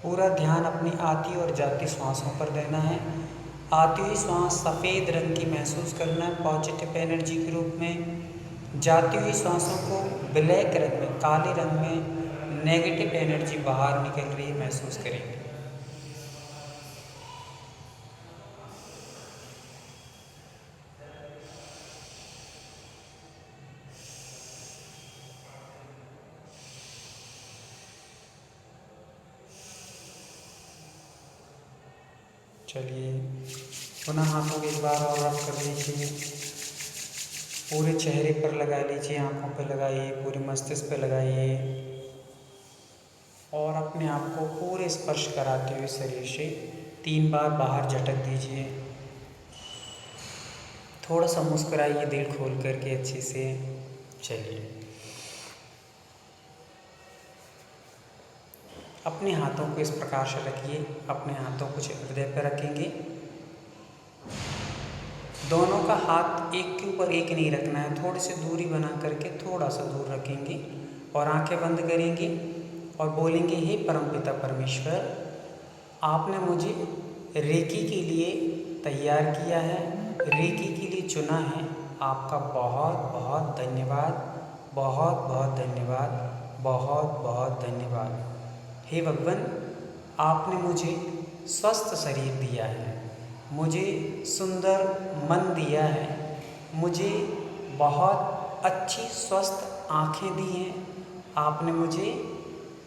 पूरा ध्यान अपनी आती और जाती श्वासों पर देना है। आती हुई श्वास सफ़ेद रंग की महसूस करना है पॉजिटिव एनर्जी के रूप में। जाती हुई श्वासों को ब्लैक रंग में, काले रंग में नेगेटिव एनर्जी बाहर निकल रही महसूस करेंगे। चलिए पुनः हाथों को एक बार और रब कर लीजिए। पूरे चेहरे पर लगा लीजिए, आंखों पर लगाइए, पूरे मस्तिष्क पर लगाइए और अपने आप को पूरे स्पर्श कराते हुए शरीर से 3 बार बाहर झटक दीजिए। थोड़ा सा मुस्कुराइए दिल खोल करके अच्छे से। चलिए अपने हाथों को इस प्रकार से रखिए, अपने हाथों को हृदय पर रखेंगे। दोनों का हाथ एक के ऊपर एक नहीं रखना है, थोड़ी सी दूरी बना करके थोड़ा सा दूर रखेंगे और आंखें बंद करेंगे और बोलेंगे, हे परमपिता परमेश्वर, आपने मुझे रेकी के लिए तैयार किया है, रेकी के लिए चुना है। आपका बहुत बहुत धन्यवाद, बहुत बहुत धन्यवाद, बहुत बहुत धन्यवाद। हे भगवान, आपने मुझे स्वस्थ शरीर दिया है, मुझे सुंदर मन दिया है, मुझे बहुत अच्छी स्वस्थ आँखें दी हैं, आपने मुझे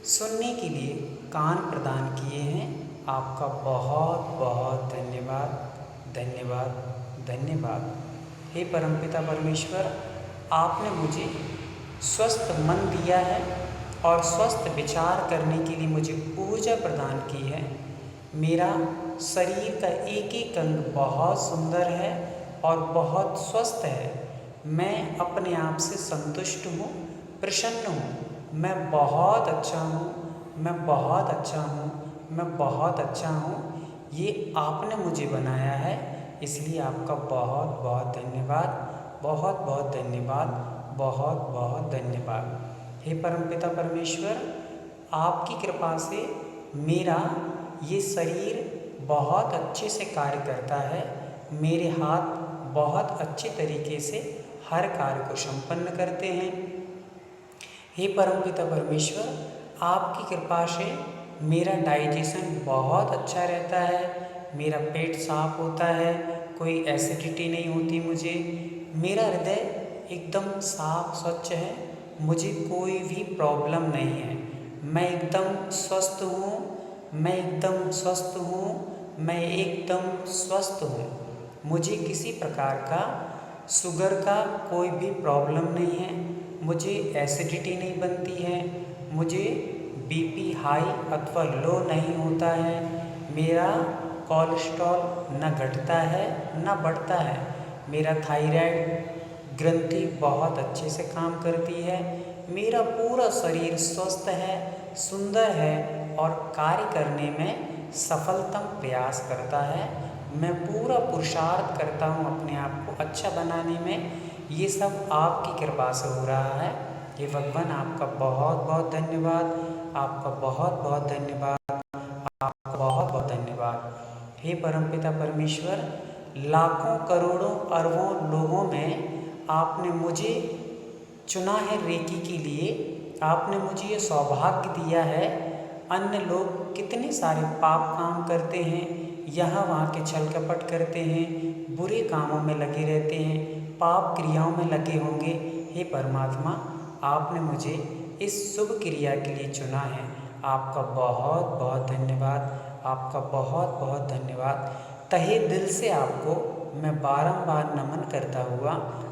सुनने के लिए कान प्रदान किए हैं। आपका बहुत बहुत धन्यवाद, धन्यवाद, धन्यवाद। हे परमपिता परमेश्वर, आपने मुझे स्वस्थ मन दिया है और स्वस्थ विचार करने के लिए मुझे ऊर्जा प्रदान की है। मेरा शरीर का एक एक अंग बहुत सुंदर है और बहुत स्वस्थ है। मैं अपने आप से संतुष्ट हूँ, प्रसन्न हूँ। मैं बहुत अच्छा हूँ, मैं बहुत अच्छा हूँ, मैं बहुत अच्छा हूँ। ये आपने मुझे बनाया है, इसलिए आपका बहुत बहुत धन्यवाद, बहुत बहुत धन्यवाद, बहुत बहुत धन्यवाद। हे परमपिता परमेश्वर, आपकी कृपा से मेरा ये शरीर बहुत अच्छे से कार्य करता है। मेरे हाथ बहुत अच्छे तरीके से हर कार्य को संपन्न करते हैं। हे परमपिता परमेश्वर, आपकी कृपा से मेरा डाइजेशन बहुत अच्छा रहता है, मेरा पेट साफ होता है, कोई एसिडिटी नहीं होती मुझे। मेरा हृदय एकदम साफ स्वच्छ है, मुझे कोई भी प्रॉब्लम नहीं है। मैं एकदम स्वस्थ हूँ, मैं एकदम स्वस्थ हूँ, मैं एकदम स्वस्थ हूँ। मुझे किसी प्रकार का शुगर का कोई भी प्रॉब्लम नहीं है, मुझे एसिडिटी नहीं बनती है, मुझे बीपी हाई अथवा लो नहीं होता है, मेरा कोलेस्ट्रॉल न घटता है न बढ़ता है, मेरा थायराइड ग्रंथि बहुत अच्छे से काम करती है, मेरा पूरा शरीर स्वस्थ है, सुंदर है और कार्य करने में सफलतम प्रयास करता है। मैं पूरा पुरुषार्थ करता हूँ अपने आप को अच्छा बनाने में। ये सब आपकी कृपा से हो रहा है। ये भगवान, आपका बहुत बहुत धन्यवाद, आपका बहुत बहुत धन्यवाद, आपका बहुत बहुत धन्यवाद। हे परमपिता परमेश्वर, लाखों करोड़ों अरबों लोगों में आपने मुझे चुना है रेकी के लिए। आपने मुझे ये सौभाग्य दिया है। अन्य लोग कितने सारे पाप काम करते हैं, यहाँ वहाँ के छल कपट करते हैं, बुरे कामों में लगे रहते हैं, पाप क्रियाओं में लगे होंगे। हे परमात्मा, आपने मुझे इस शुभ क्रिया के लिए चुना है। आपका बहुत बहुत धन्यवाद, आपका बहुत बहुत धन्यवाद। तहे दिल से आपको मैं बारंबार नमन करता हुआ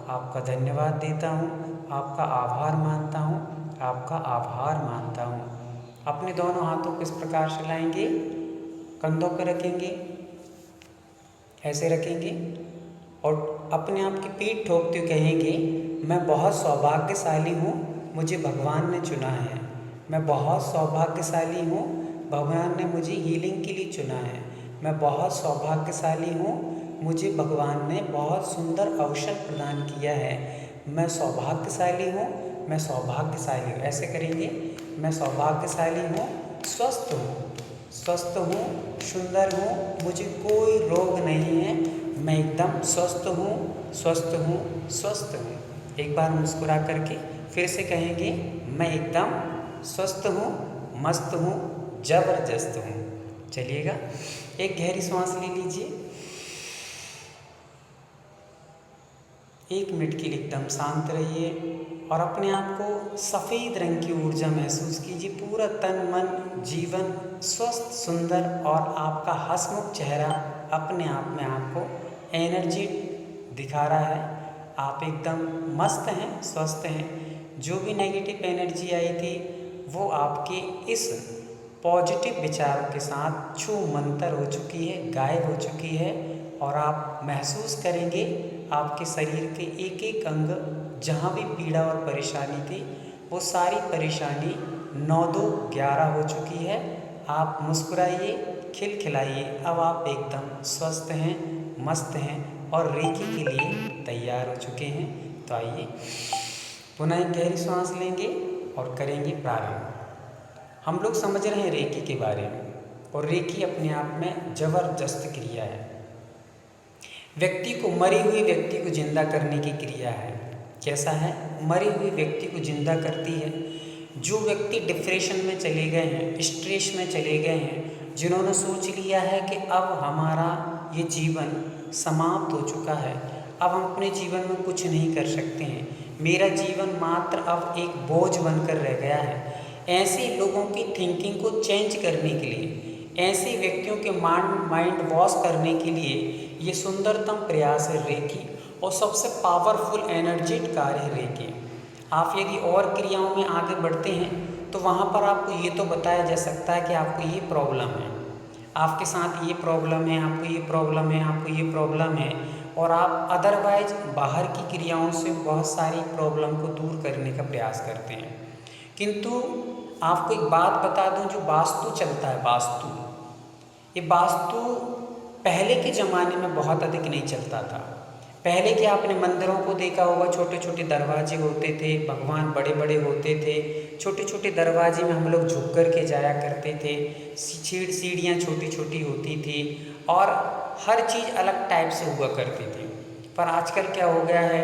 आपका धन्यवाद देता हूँ, आपका आभार मानता हूँ, आपका आभार मानता हूँ। अपने दोनों हाथों को इस प्रकार से लाएंगे, कंधों पर रखेंगे, ऐसे रखेंगे और अपने आप की पीठ ठोकते हुए कहेंगे, मैं बहुत सौभाग्यशाली हूँ, मुझे भगवान ने चुना है। मैं बहुत सौभाग्यशाली हूँ, भगवान ने मुझे हीलिंग के लिए चुना है। मैं बहुत सौभाग्यशाली हूँ, मुझे भगवान ने बहुत सुंदर अवसर प्रदान किया है। मैं सौभाग्यशाली हूँ, मैं सौभाग्यशाली हूँ। ऐसे करेंगे, मैं सौभाग्यशाली हूँ, स्वस्थ हूँ, स्वस्थ हूँ, सुंदर हूँ, मुझे कोई रोग नहीं है, मैं एकदम स्वस्थ हूँ, स्वस्थ हूँ, स्वस्थ हूँ। एक बार मुस्कुरा करके फिर से कहेंगे, मैं एकदम स्वस्थ हूँ, मस्त हूँ, जबरदस्त हूँ। चलिएगा, एक गहरी सांस ले लीजिए। 1 मिनट के लिए एकदम शांत रहिए और अपने आप को सफ़ेद रंग की ऊर्जा महसूस कीजिए। पूरा तन मन जीवन स्वस्थ सुंदर और आपका हंसमुख चेहरा अपने आप में आपको एनर्जी दिखा रहा है। आप एकदम मस्त हैं, स्वस्थ हैं। जो भी नेगेटिव एनर्जी आई थी वो आपके इस पॉजिटिव विचारों के साथ छू मंतर हो चुकी है, गायब हो चुकी है और आप महसूस करेंगे आपके शरीर के एक एक अंग जहाँ भी पीड़ा और परेशानी थी वो सारी परेशानी 9-2-11 हो चुकी है। आप मुस्कुराइए, खिलखिलाइए, अब आप एकदम स्वस्थ हैं, मस्त हैं और रेकी के लिए तैयार हो चुके हैं। तो आइए पुनः एक गहरी सांस लेंगे और करेंगे प्रारंभ। हम लोग समझ रहे हैं रेकी के बारे में और रेकी अपने आप में ज़बरदस्त क्रिया है। व्यक्ति को, मरे हुए व्यक्ति को जिंदा करने की क्रिया है। कैसा है? मरे हुए व्यक्ति को जिंदा करती है। जो व्यक्ति डिप्रेशन में चले गए हैं, स्ट्रेस में चले गए हैं, जिन्होंने सोच लिया है कि अब हमारा ये जीवन समाप्त हो चुका है, अब हम अपने जीवन में कुछ नहीं कर सकते हैं, मेरा जीवन मात्र अब एक बोझ बनकर रह गया है, ऐसे लोगों की थिंकिंग को चेंज करने के लिए, ऐसे व्यक्तियों के माइंड वॉश करने के लिए ये सुंदरतम प्रयास है रेकी और सबसे पावरफुल एनर्जेटिक कार्य है रेकी। आप यदि और क्रियाओं में आगे बढ़ते हैं तो वहाँ पर आपको ये तो बताया जा सकता है कि आपको ये प्रॉब्लम है, आपके साथ ये प्रॉब्लम है, आपको ये प्रॉब्लम है, आपको ये प्रॉब्लम है, और आप अदरवाइज बाहर की क्रियाओं से बहुत सारी प्रॉब्लम को दूर करने का प्रयास करते हैं। किंतु आपको एक बात बता दूं, जो वास्तु चलता है, वास्तु, ये वास्तु पहले के ज़माने में बहुत अधिक नहीं चलता था। पहले के आपने मंदिरों को देखा होगा, छोटे छोटे दरवाजे होते थे, भगवान बड़े बड़े होते थे, छोटे छोटे दरवाजे में हम लोग झुक कर के जाया करते थे, सीढ़ियाँ छोटी छोटी होती थी और हर चीज़ अलग टाइप से हुआ करती थी। पर आजकल क्या हो गया है,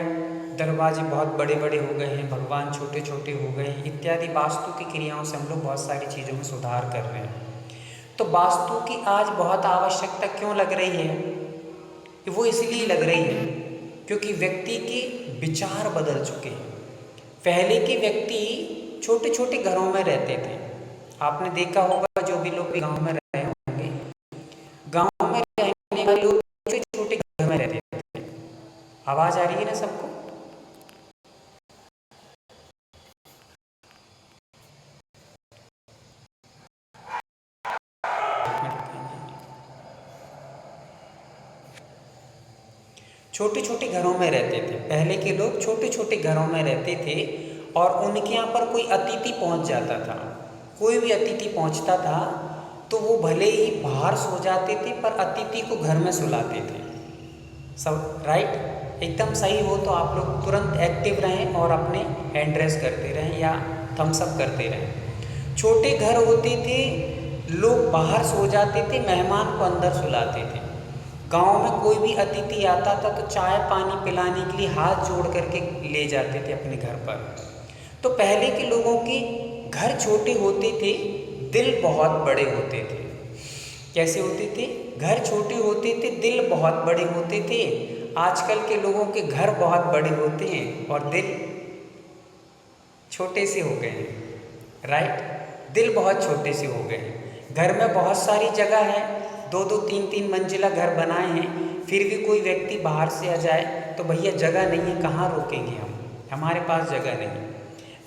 दरवाजे बहुत बड़े बड़े हो गए हैं, भगवान छोटे छोटे हो गए हैं इत्यादि। वास्तु की क्रियाओं से हम लोग बहुत सारी चीज़ों में सुधार कर रहे हैं। तो वास्तु की आज बहुत आवश्यकता क्यों लग रही है? वो इसलिए लग रही है क्योंकि व्यक्ति के विचार बदल चुके हैं। पहले के व्यक्ति छोटे छोटे घरों में रहते थे। आपने देखा होगा, जो भी लोग गांव में रहे होंगे, गांव में रहने वाले लोग छोटे छोटे घर में रहते थे। आवाज़ आ रही है ना सबको? छोटे छोटे घरों में रहते थे। पहले के लोग छोटे छोटे घरों में रहते थे और उनके यहाँ पर कोई अतिथि पहुँच जाता था, कोई भी अतिथि पहुँचता था तो वो भले ही बाहर सो जाते थे पर अतिथि को घर में सुलाते थे। सब राइट, एकदम सही हो तो आप लोग तुरंत एक्टिव रहें और अपने हैंड रेस करते रहें या थम्स अप करते रहें। छोटे घर होते थे, लोग बाहर सो जाते थे, मेहमान को अंदर सुलाते थे। गांव में कोई भी अतिथि आता था तो चाय पानी पिलाने के लिए हाथ जोड़ करके ले जाते थे अपने घर पर। तो पहले के लोगों के घर छोटे होते थे, दिल बहुत बड़े होते थे। कैसे होते थे? घर छोटे होते थे, दिल बहुत बड़े होते थे। आजकल के लोगों के घर बहुत बड़े होते हैं और दिल छोटे से हो गए हैं। राइट, दिल बहुत छोटे से हो गए हैं। घर में बहुत सारी जगह है, 2-2 3-3 मंजिला घर बनाए हैं, फिर भी कोई व्यक्ति बाहर से आ जाए तो भैया जगह नहीं है, कहाँ रोकेंगे हम, हमारे पास जगह नहीं।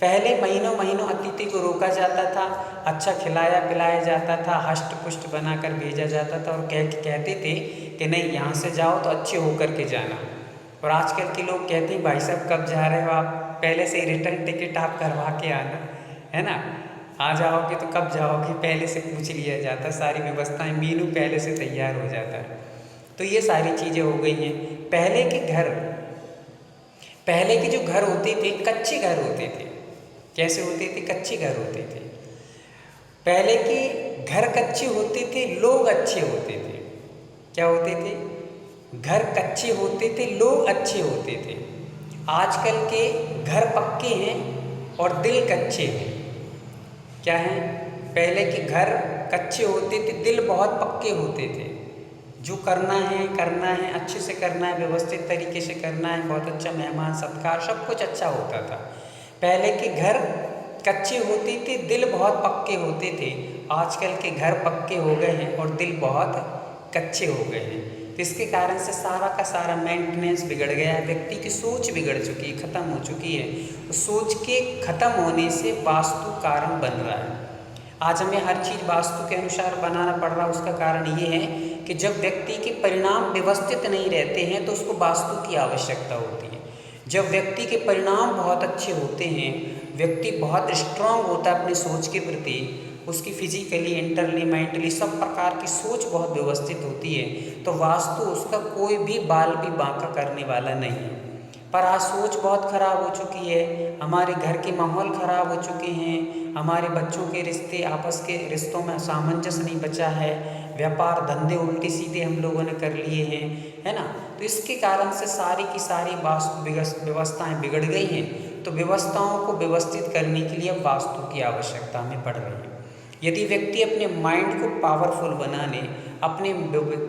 पहले महीनों महीनों अतिथि को रोका जाता था, अच्छा खिलाया पिलाया जाता था, हष्ट पुष्ट बनाकर भेजा जाता था और कहते थे कि नहीं यहाँ से जाओ तो अच्छे होकर के जाना। और आजकल के लोग कहते हैं भाई साहब कब जा रहे हो आप, पहले से ही रिटर्न टिकट आप करवा के आना, है ना, आ जाओगे तो कब जाओगे पहले से पूछ लिया जाता, सारी व्यवस्थाएं, मीनू पहले से तैयार हो जाता है। तो ये सारी चीज़ें हो गई हैं। पहले के जो घर होते थे कच्चे घर होते थे। कैसे होते थे? कच्चे घर होते थे। पहले के घर कच्चे होते थे, लोग अच्छे होते थे। क्या होते थे? घर कच्चे होते थे, लोग अच्छे होते थे। आजकल के घर पक्के हैं और दिल कच्चे हैं। क्या है? पहले के घर कच्चे होते थे, दिल बहुत पक्के होते थे। जो करना है, अच्छे से करना है, व्यवस्थित तरीके से करना है, बहुत अच्छा मेहमान सत्कार, सब कुछ अच्छा होता था। पहले के घर कच्चे होते थे, दिल बहुत पक्के होते थे। आजकल के घर पक्के हो गए हैं और दिल बहुत कच्चे हो गए हैं। तो इसके कारण से सारा का सारा मेंटेनेंस बिगड़ गया है, व्यक्ति की सोच बिगड़ चुकी है, ख़त्म हो चुकी है। उस सोच के ख़त्म होने से वास्तु कारण बन रहा है। आज हमें हर चीज़ वास्तु के अनुसार बनाना पड़ रहा है। उसका कारण ये है कि जब व्यक्ति के परिणाम व्यवस्थित नहीं रहते हैं तो उसको वास्तु की आवश्यकता होती है। जब व्यक्ति के परिणाम बहुत अच्छे होते हैं, व्यक्ति बहुत स्ट्रांग होता है अपनी सोच के प्रति, उसकी फिजिकली, इंटरली, मेंटली सब प्रकार की सोच बहुत व्यवस्थित होती है, तो वास्तु उसका कोई भी बाल भी बांका करने वाला नहीं है। पर आज सोच बहुत ख़राब हो चुकी है, हमारे घर के माहौल ख़राब हो चुके हैं, हमारे बच्चों के रिश्ते, आपस के रिश्तों में सामंजस्य नहीं बचा है, व्यापार धंधे उल्टे सीधे हम लोगों ने कर लिए हैं, है ना। तो इसके कारण से सारी की सारी वास्तु व्यवस्थाएं बिगड़ गई हैं। तो व्यवस्थाओं को व्यवस्थित करने के लिए अब वास्तु की आवश्यकता हमें पड़ रही है। यदि व्यक्ति अपने माइंड को पावरफुल बना ले, अपने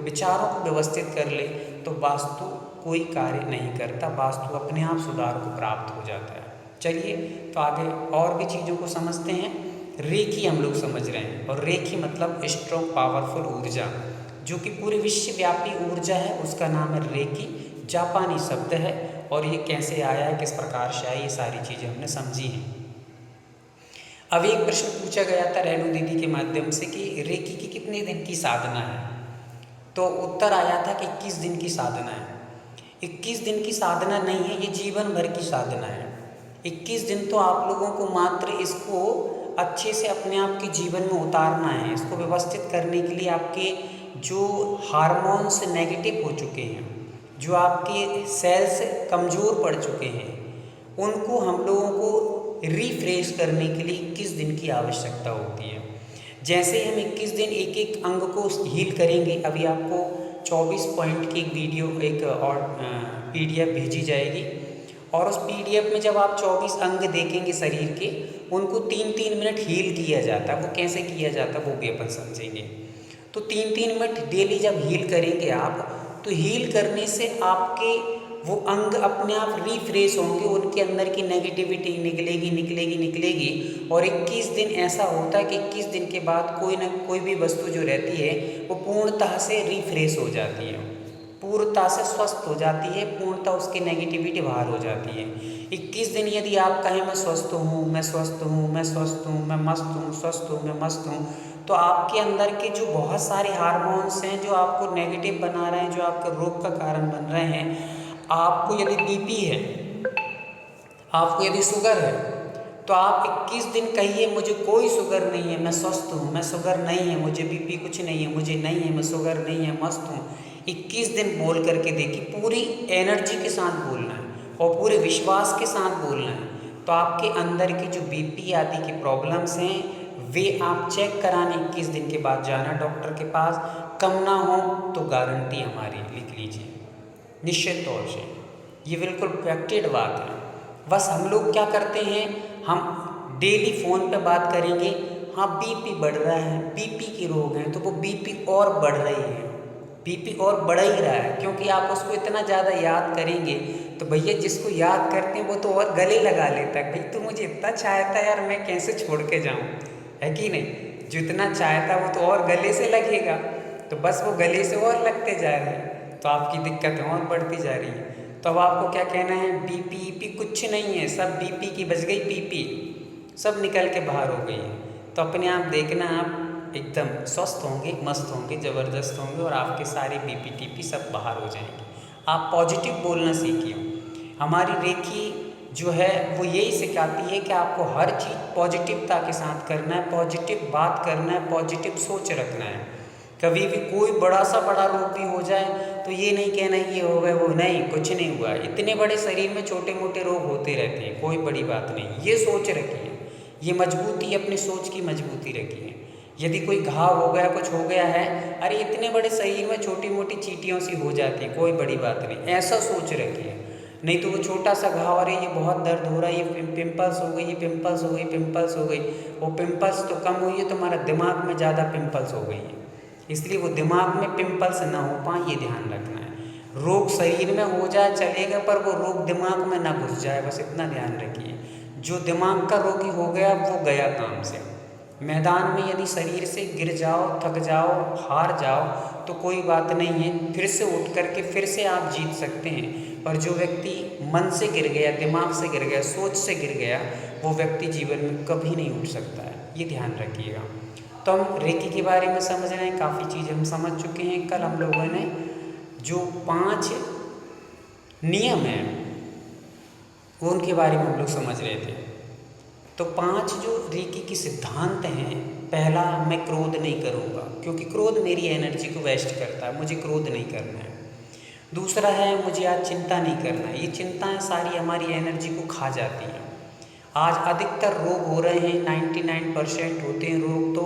विचारों को व्यवस्थित कर ले, तो वास्तु कोई कार्य नहीं करता, वास्तु अपने आप सुधार को प्राप्त हो जाता है। चलिए तो आगे और भी चीज़ों को समझते हैं। रेकी हम लोग समझ रहे हैं, और रेकी मतलब स्ट्रॉन्ग पावरफुल ऊर्जा, जो कि पूरे विश्वव्यापी ऊर्जा है, उसका नाम है रेकी। जापानी शब्द है, और ये कैसे आया है, किस प्रकार से आया, ये सारी चीज़ें हमने समझी हैं। अब एक प्रश्न पूछा गया था रेणु दीदी के माध्यम से कि रेकी की कितने दिन की साधना है, तो उत्तर आया था कि 21 दिन की साधना है। 21 दिन की साधना नहीं है, ये जीवन भर की साधना है। 21 दिन तो आप लोगों को मात्र इसको अच्छे से अपने आप के जीवन में उतारना है। इसको व्यवस्थित करने के लिए आपके जो हार्मोन्स नेगेटिव हो चुके हैं, जो आपके सेल्स कमज़ोर पड़ चुके हैं, उनको हम लोगों को रिफ्रेश करने के लिए 21 दिन की आवश्यकता होती है। जैसे ही हम 21 दिन एक एक अंग को हील करेंगे, अभी आपको 24 पॉइंट की एक वीडियो, एक और PDF भेजी जाएगी, और उस PDF में जब आप 24 अंग देखेंगे शरीर के, उनको 3-3 मिनट हील किया जाता है। वो कैसे किया जाता है वो भी अपन समझेंगे। तो 3-3 मिनट डेली जब हील करेंगे आप, तो हील करने से आपके वो अंग अपने आप रिफ्रेश होंगे, उनके अंदर की नेगेटिविटी निकलेगी। और 21 दिन ऐसा होता है कि 21 दिन के बाद कोई ना कोई भी वस्तु जो रहती है वो पूर्णतः से रिफ्रेश हो जाती है, पूर्णतः से स्वस्थ हो जाती है, पूर्णतः उसकी नेगेटिविटी बाहर हो जाती है। 21 दिन यदि आप कहें मैं स्वस्थ हूँ, मैं स्वस्थ हूँ, मैं स्वस्थ हूँ, मैं मस्त हूँ, स्वस्थ हूँ, मैं मस्त हूँ, तो आपके अंदर के जो बहुत सारे हार्मोन्स हैं जो आपको नेगेटिव बना रहे हैं, जो आपके रोग का कारण बन रहे हैं, आपको यदि BP है, आपको यदि शुगर है, तो आप 21 दिन कहिए मुझे कोई शुगर नहीं है, मैं स्वस्थ हूँ, मैं शुगर नहीं है, मुझे BP कुछ नहीं है, मुझे नहीं है, मैं शुगर नहीं है, मस्त हूँ। 21 दिन बोल करके देखिए, पूरी एनर्जी के साथ बोलना है और पूरे विश्वास के साथ बोलना है। तो आपके अंदर की जो BP आदि की प्रॉब्लम्स हैं, वे आप चेक कराने 21 दिन के बाद जाना डॉक्टर के पास। कम ना हो तो गारंटी हमारी, लिख लीजिए निश्चित तौर से, ये बिल्कुल फैक्टेड बात है। बस हम लोग क्या करते हैं, हम डेली फ़ोन पे बात करेंगे, हाँ BP बढ़ रहा है, BP के रोग हैं, तो वो BP और बढ़ रही है, BP और बढ़ ही रहा है, क्योंकि आप उसको इतना ज़्यादा याद करेंगे। तो भैया जिसको याद करते हैं वो तो और गले लगा लेता है, भाई तू मुझे इतना चाहता है यार, मैं कैसे छोड़ के जाऊँ, है कि नहीं। जितना चाहता वो तो और गले से लगेगा, तो बस वो गले से और लगते जा रहे हैं, तो आपकी दिक्कतें और बढ़ती जा रही हैं। तो अब आपको क्या कहना है, BP कुछ नहीं है, सब BP की बच गई PP, सब निकल के बाहर हो गई है। तो अपने आप देखना, आप एकदम स्वस्थ होंगे, मस्त होंगे, ज़बरदस्त होंगे, और आपके सारे BP TP सब बाहर हो जाएंगे। आप पॉजिटिव बोलना सीखिए। हमारी रेकी जो है वो यही सिखाती है कि आपको हर चीज़ पॉजिटिवता के साथ करना है, पॉजिटिव बात करना है, पॉजिटिव सोच रखना है। कभी भी कोई बड़ा सा बड़ा रोग भी हो जाए तो ये नहीं कहना ये हो गया, वो नहीं, कुछ नहीं हुआ। इतने बड़े शरीर में छोटे मोटे रोग होते रहते हैं, कोई बड़ी बात नहीं। ये सोच रखिए, ये मजबूती, अपनी सोच की मजबूती रखिए। यदि कोई घाव हो गया, कुछ हो गया है, अरे इतने बड़े शरीर में छोटी मोटी चींटियों सी हो जाती है, कोई बड़ी बात नहीं, ऐसा सोच रखिए। नहीं तो वो छोटा सा घाव, अरे ये बहुत दर्द हो रहा है, ये पिंपल्स हो गई, ये पिंपल्स हो गई, पिंपल्स हो गई। वो पिंपल्स तो कम हुई है, तुम्हारा दिमाग में ज़्यादा पिंपल्स हो गई है, इसलिए वो दिमाग में पिंपल्स ना हो पाए, ये ध्यान रखना है। रोग शरीर में हो जाए चलेगा, पर वो रोग दिमाग में ना घुस जाए, बस इतना ध्यान रखिए। जो दिमाग का रोगी हो गया वो गया काम से। मैदान में यदि शरीर से गिर जाओ, थक जाओ, हार जाओ तो कोई बात नहीं है, फिर से उठ करके फिर से आप जीत सकते हैं। पर जो व्यक्ति मन से गिर गया, दिमाग से गिर गया, सोच से गिर गया, वो व्यक्ति जीवन में कभी नहीं उठ सकता है, ये ध्यान रखिएगा। तो हम रेकी के बारे में समझ रहे हैं, काफ़ी चीज़ें हम समझ चुके हैं। कल हम लोगों ने जो 5 नियम हैं वो उनके बारे में हम लोग समझ रहे थे। तो 5 जो रेकी के सिद्धांत हैं, पहला, मैं क्रोध नहीं करूँगा, क्योंकि क्रोध मेरी एनर्जी को वेस्ट करता है, मुझे क्रोध नहीं करना है। दूसरा है, मुझे आज चिंता नहीं करना है, ये चिंताएं सारी हमारी एनर्जी को खा जाती हैं। आज अधिकतर रोग हो रहे हैं, 99% होते हैं रोग तो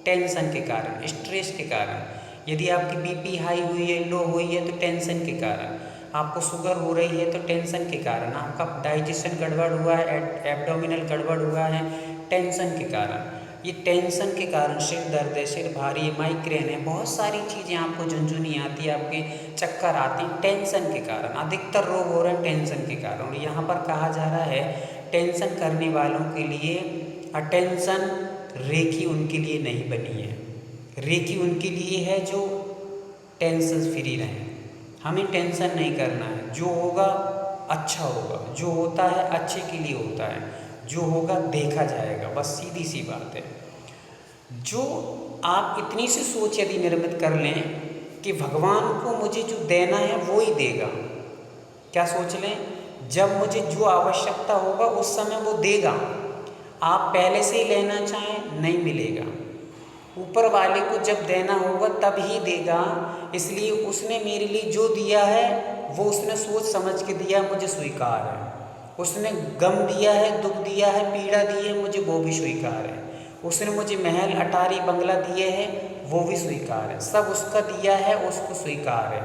टेंशन के कारण, स्ट्रेस के कारण। यदि आपकी बीपी हाई हुई है, लो हुई है तो टेंशन के कारण, आपको शुगर हो रही है तो टेंशन के कारण, आपका डाइजेशन गड़बड़ हुआ है, एब्डोमिनल गड़बड़ हुआ है, टेंशन के कारण। ये टेंशन के कारण सिर दर्द है, सिर भारी है, माइग्रेन है, बहुत सारी चीज़ें आपको झुनझुनी आती है, आपके चक्कर आती हैं, टेंशन के कारण। अधिकतर रोग हो रहे हैं टेंशन के कारण। और यहाँ पर कहा जा रहा है, टेंशन करने वालों के लिए अटेंशन रेकी उनके लिए नहीं बनी है। रेकी उनके लिए है जो टेंशन फ्री रहें। हमें टेंशन नहीं करना है, जो होगा अच्छा होगा, जो होता है अच्छे के लिए होता है, जो होगा देखा जाएगा, बस सीधी सी बात है। जो आप इतनी सी सोच यदि निर्मित कर लें कि भगवान को मुझे जो देना है वो ही देगा, क्या सोच लें, जब मुझे जो आवश्यकता होगा उस समय वो देगा। आप पहले से ही लेना चाहें नहीं मिलेगा, ऊपर वाले को जब देना होगा तब ही देगा। इसलिए उसने मेरे लिए जो दिया है वो उसने सोच समझ के दिया, मुझे स्वीकार है। उसने गम दिया है, दुख दिया है, पीड़ा दी है, मुझे वो भी स्वीकार है। उसने मुझे महल, अटारी, बंगला दिए हैं, वो भी स्वीकार है। सब उसका दिया है, उसको स्वीकार है।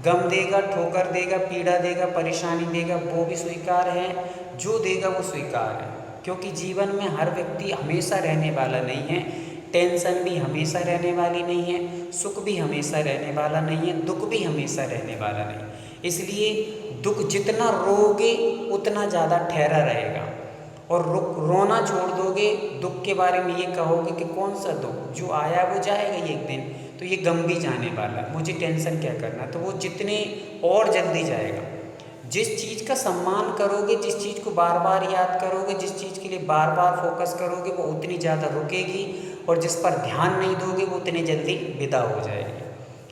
गम देगा, ठोकर देगा, पीड़ा देगा, परेशानी देगा, वो भी स्वीकार है। जो देगा वो स्वीकार है, क्योंकि जीवन में हर व्यक्ति हमेशा रहने वाला नहीं है। टेंशन भी हमेशा रहने वाली नहीं है, सुख भी हमेशा रहने वाला नहीं है, दुख भी हमेशा रहने वाला नहीं। इसलिए दुख जितना रोगे उतना ज़्यादा ठहरा रहेगा, और रोना छोड़ दोगे, दुख के बारे में ये कहोगे कि कौन सा दुख, जो आया वो जाएगा ही एक दिन, तो ये गम भी जाने वाला है, मुझे टेंशन क्या करना, तो वो जितने और जल्दी जाएगा। जिस चीज़ का सम्मान करोगे, जिस चीज़ को बार बार याद करोगे, जिस चीज़ के लिए बार बार फोकस करोगे, वो उतनी ज़्यादा रुकेगी, और जिस पर ध्यान नहीं दोगे वो उतनी जल्दी विदा हो जाएगी।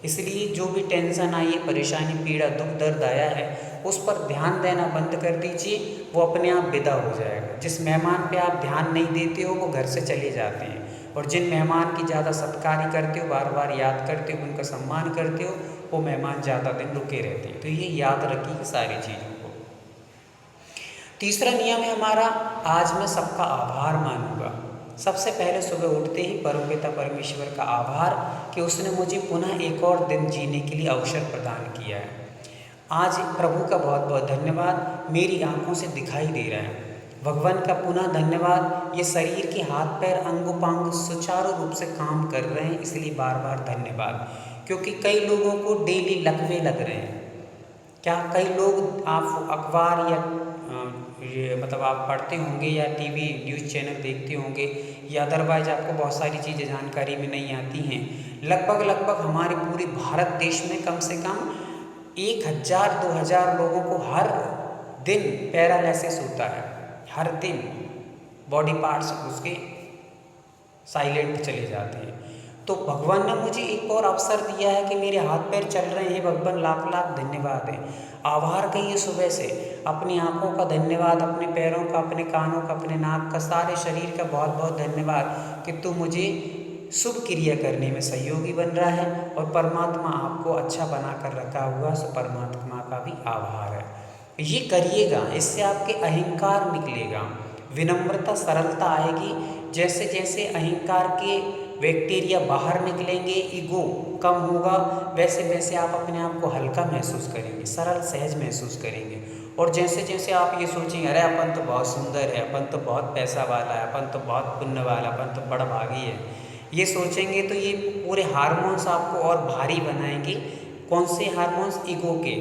इसलिए जो भी टेंशन आई है, परेशानी, पीड़ा, दुख, दर्द आया है, उस पर ध्यान देना बंद कर दीजिए, वो अपने आप विदा हो जाएगा। जिस मेहमान पे आप ध्यान नहीं देते हो वो घर से चले जाते हैं, और जिन मेहमान की ज़्यादा सत्कार करते हो, बार बार याद करते हो, उनका सम्मान करते हो, वो मेहमान ज़्यादा दिन रुके रहते हैं। तो ये याद रखिए सारी चीज़ों को। तीसरा नियम है हमारा, आज मैं सबका आभार मानूंगा। सबसे पहले सुबह उठते ही परमपिता परमेश्वर का आभार कि उसने मुझे पुनः एक और दिन जीने के लिए अवसर प्रदान किया है। आज प्रभु का बहुत बहुत धन्यवाद, मेरी आंखों से दिखाई दे रहा है। भगवान का पुनः धन्यवाद, ये शरीर के हाथ पैर अंगोपांग सुचारू रूप से काम कर रहे हैं, इसलिए बार बार धन्यवाद। क्योंकि कई लोगों को डेली लकवे लग रहे हैं। क्या कई लोग, आप अखबार या मतलब आप पढ़ते होंगे या टीवी न्यूज़ चैनल देखते होंगे, या अदरवाइज आपको बहुत सारी चीज़ें जानकारी में नहीं आती हैं। लगभग हमारे पूरे भारत देश में कम से कम 1000-2000 लोगों को हर दिन पैरालिसिस होता है। हर दिन बॉडी पार्ट्स उसके साइलेंट चले जाते हैं। तो भगवान ने मुझे एक और अवसर दिया है कि मेरे हाथ पैर चल रहे हैं। भगवान लाख लाख धन्यवाद है। आभार कहिए सुबह से, अपनी आँखों का धन्यवाद, अपने पैरों का, अपने कानों का, अपने नाक का, सारे शरीर का बहुत बहुत धन्यवाद कि तू मुझे शुभ क्रिया करने में सहयोगी बन रहा है, और परमात्मा आपको अच्छा बना कर रखा हुआ, सो परमात्मा का भी आभार है। ये करिएगा, इससे आपके अहंकार निकलेगा, विनम्रता, सरलता आएगी, जैसे जैसे अहंकार के बैक्टीरिया बाहर निकलेंगे, ईगो कम होगा, वैसे वैसे आप अपने आप को हल्का महसूस करेंगे, सरल सहज महसूस करेंगे। और जैसे जैसे आप ये सोचेंगे अरे अपन तो बहुत सुंदर है, अपन तो बहुत पैसा वाला है, अपन तो बहुत पुण्य वाला, अपन तो बड़ा भागी है, ये सोचेंगे तो ये पूरे हार्मोन्स आपको और भारी बनाएंगे। कौन से हार्मोन्स? ईगो के,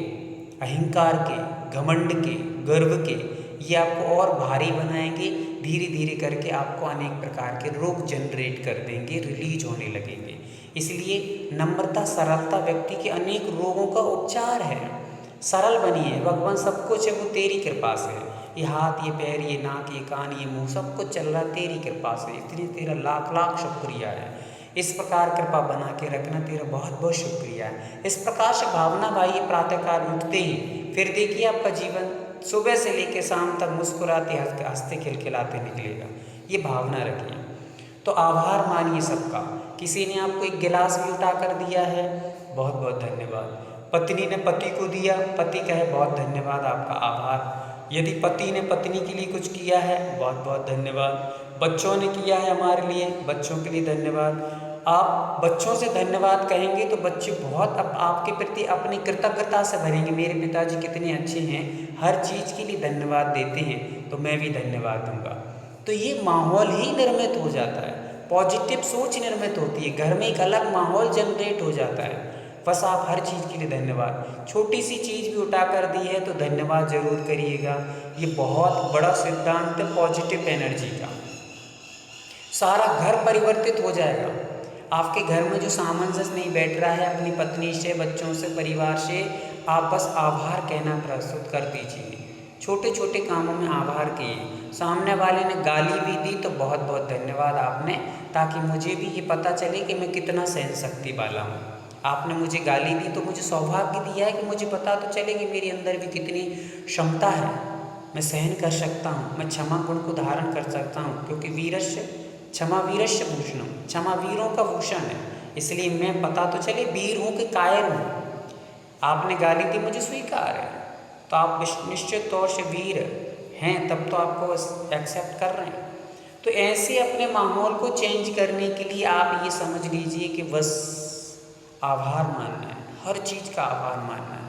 अहंकार के, घमंड के, गर्व के, ये आपको और भारी बनाएंगे। धीरे धीरे करके आपको अनेक प्रकार के रोग जनरेट कर देंगे, रिलीज होने लगेंगे। इसलिए नम्रता, सरलता व्यक्ति के अनेक रोगों का उपचार है। सरल बनिए, भगवान सब कुछ है वो तेरी कृपा से। ये हाथ, ये पैर, ये नाक, ये कान, ये मुंह, सब कुछ चल रहा तेरी कृपा से। इतनी तेरा लाख लाख शुक्रिया है। इस प्रकार कृपा बना के रखना, तेरा बहुत बहुत शुक्रिया है। इस प्रकार से भावना भाई प्रातःकाल उठते ही फिर देखिए आपका जीवन सुबह से लेकर शाम तक मुस्कुराते हंसते खिलखिलाते निकलेगा। ये भावना रखिए। तो आभार मानिए सबका। किसी ने आपको एक गिलास भी उठा कर दिया है, बहुत बहुत धन्यवाद। पत्नी ने पति को दिया, पति कहे बहुत धन्यवाद, आपका आभार। यदि पति ने पत्नी के लिए कुछ किया है, बहुत बहुत धन्यवाद। बच्चों ने किया है हमारे लिए, बच्चों के लिए धन्यवाद। आप बच्चों से धन्यवाद कहेंगे तो बच्चे बहुत आपके प्रति अपनी कृतज्ञता से भरेंगे। मेरे पिताजी कितने अच्छे हैं, हर चीज़ के लिए धन्यवाद देते हैं, तो मैं भी धन्यवाद दूंगा। तो ये माहौल ही निर्मित हो जाता है, पॉजिटिव सोच निर्मित होती है, घर में एक अलग माहौल जनरेट हो जाता है। बस आप हर चीज़ के लिए धन्यवाद। छोटी सी चीज़ भी उठा कर दी है तो धन्यवाद जरूर करिएगा। ये बहुत बड़ा सिद्धांत है पॉजिटिव एनर्जी का। सारा घर परिवर्तित हो जाएगा। आपके घर में जो सामंजस्य नहीं बैठ रहा है अपनी पत्नी से, बच्चों से, परिवार से, आप बस आभार कहना प्रस्तुत कर दीजिए। छोटे छोटे कामों में आभार किए। सामने वाले ने गाली भी दी तो बहुत बहुत धन्यवाद आपने, ताकि मुझे भी ये पता चले कि मैं कितना सहन शक्ति वाला हूँ। आपने मुझे गाली दी तो मुझे सौभाग्य दिया है कि मुझे पता तो चले कि मेरे अंदर भी कितनी क्षमता है, मैं सहन कर सकता हूँ, मैं क्षमा गुण को धारण कर सकता हूँ। क्योंकि वीरस्य क्षमा वीरस्य भूषणम, क्षमा वीरों का भूषण है। इसलिए मैं पता तो चले वीर हूँ कि कायर हूँ। आपने गाली दी, मुझे स्वीकार है, तो आप निश्चित तौर से वीर हैं, तब तो आपको एक्सेप्ट कर रहे हैं। तो ऐसे अपने माहौल को चेंज करने के लिए आप ये समझ लीजिए कि बस आभार मानना है, हर चीज़ का आभार मानना है।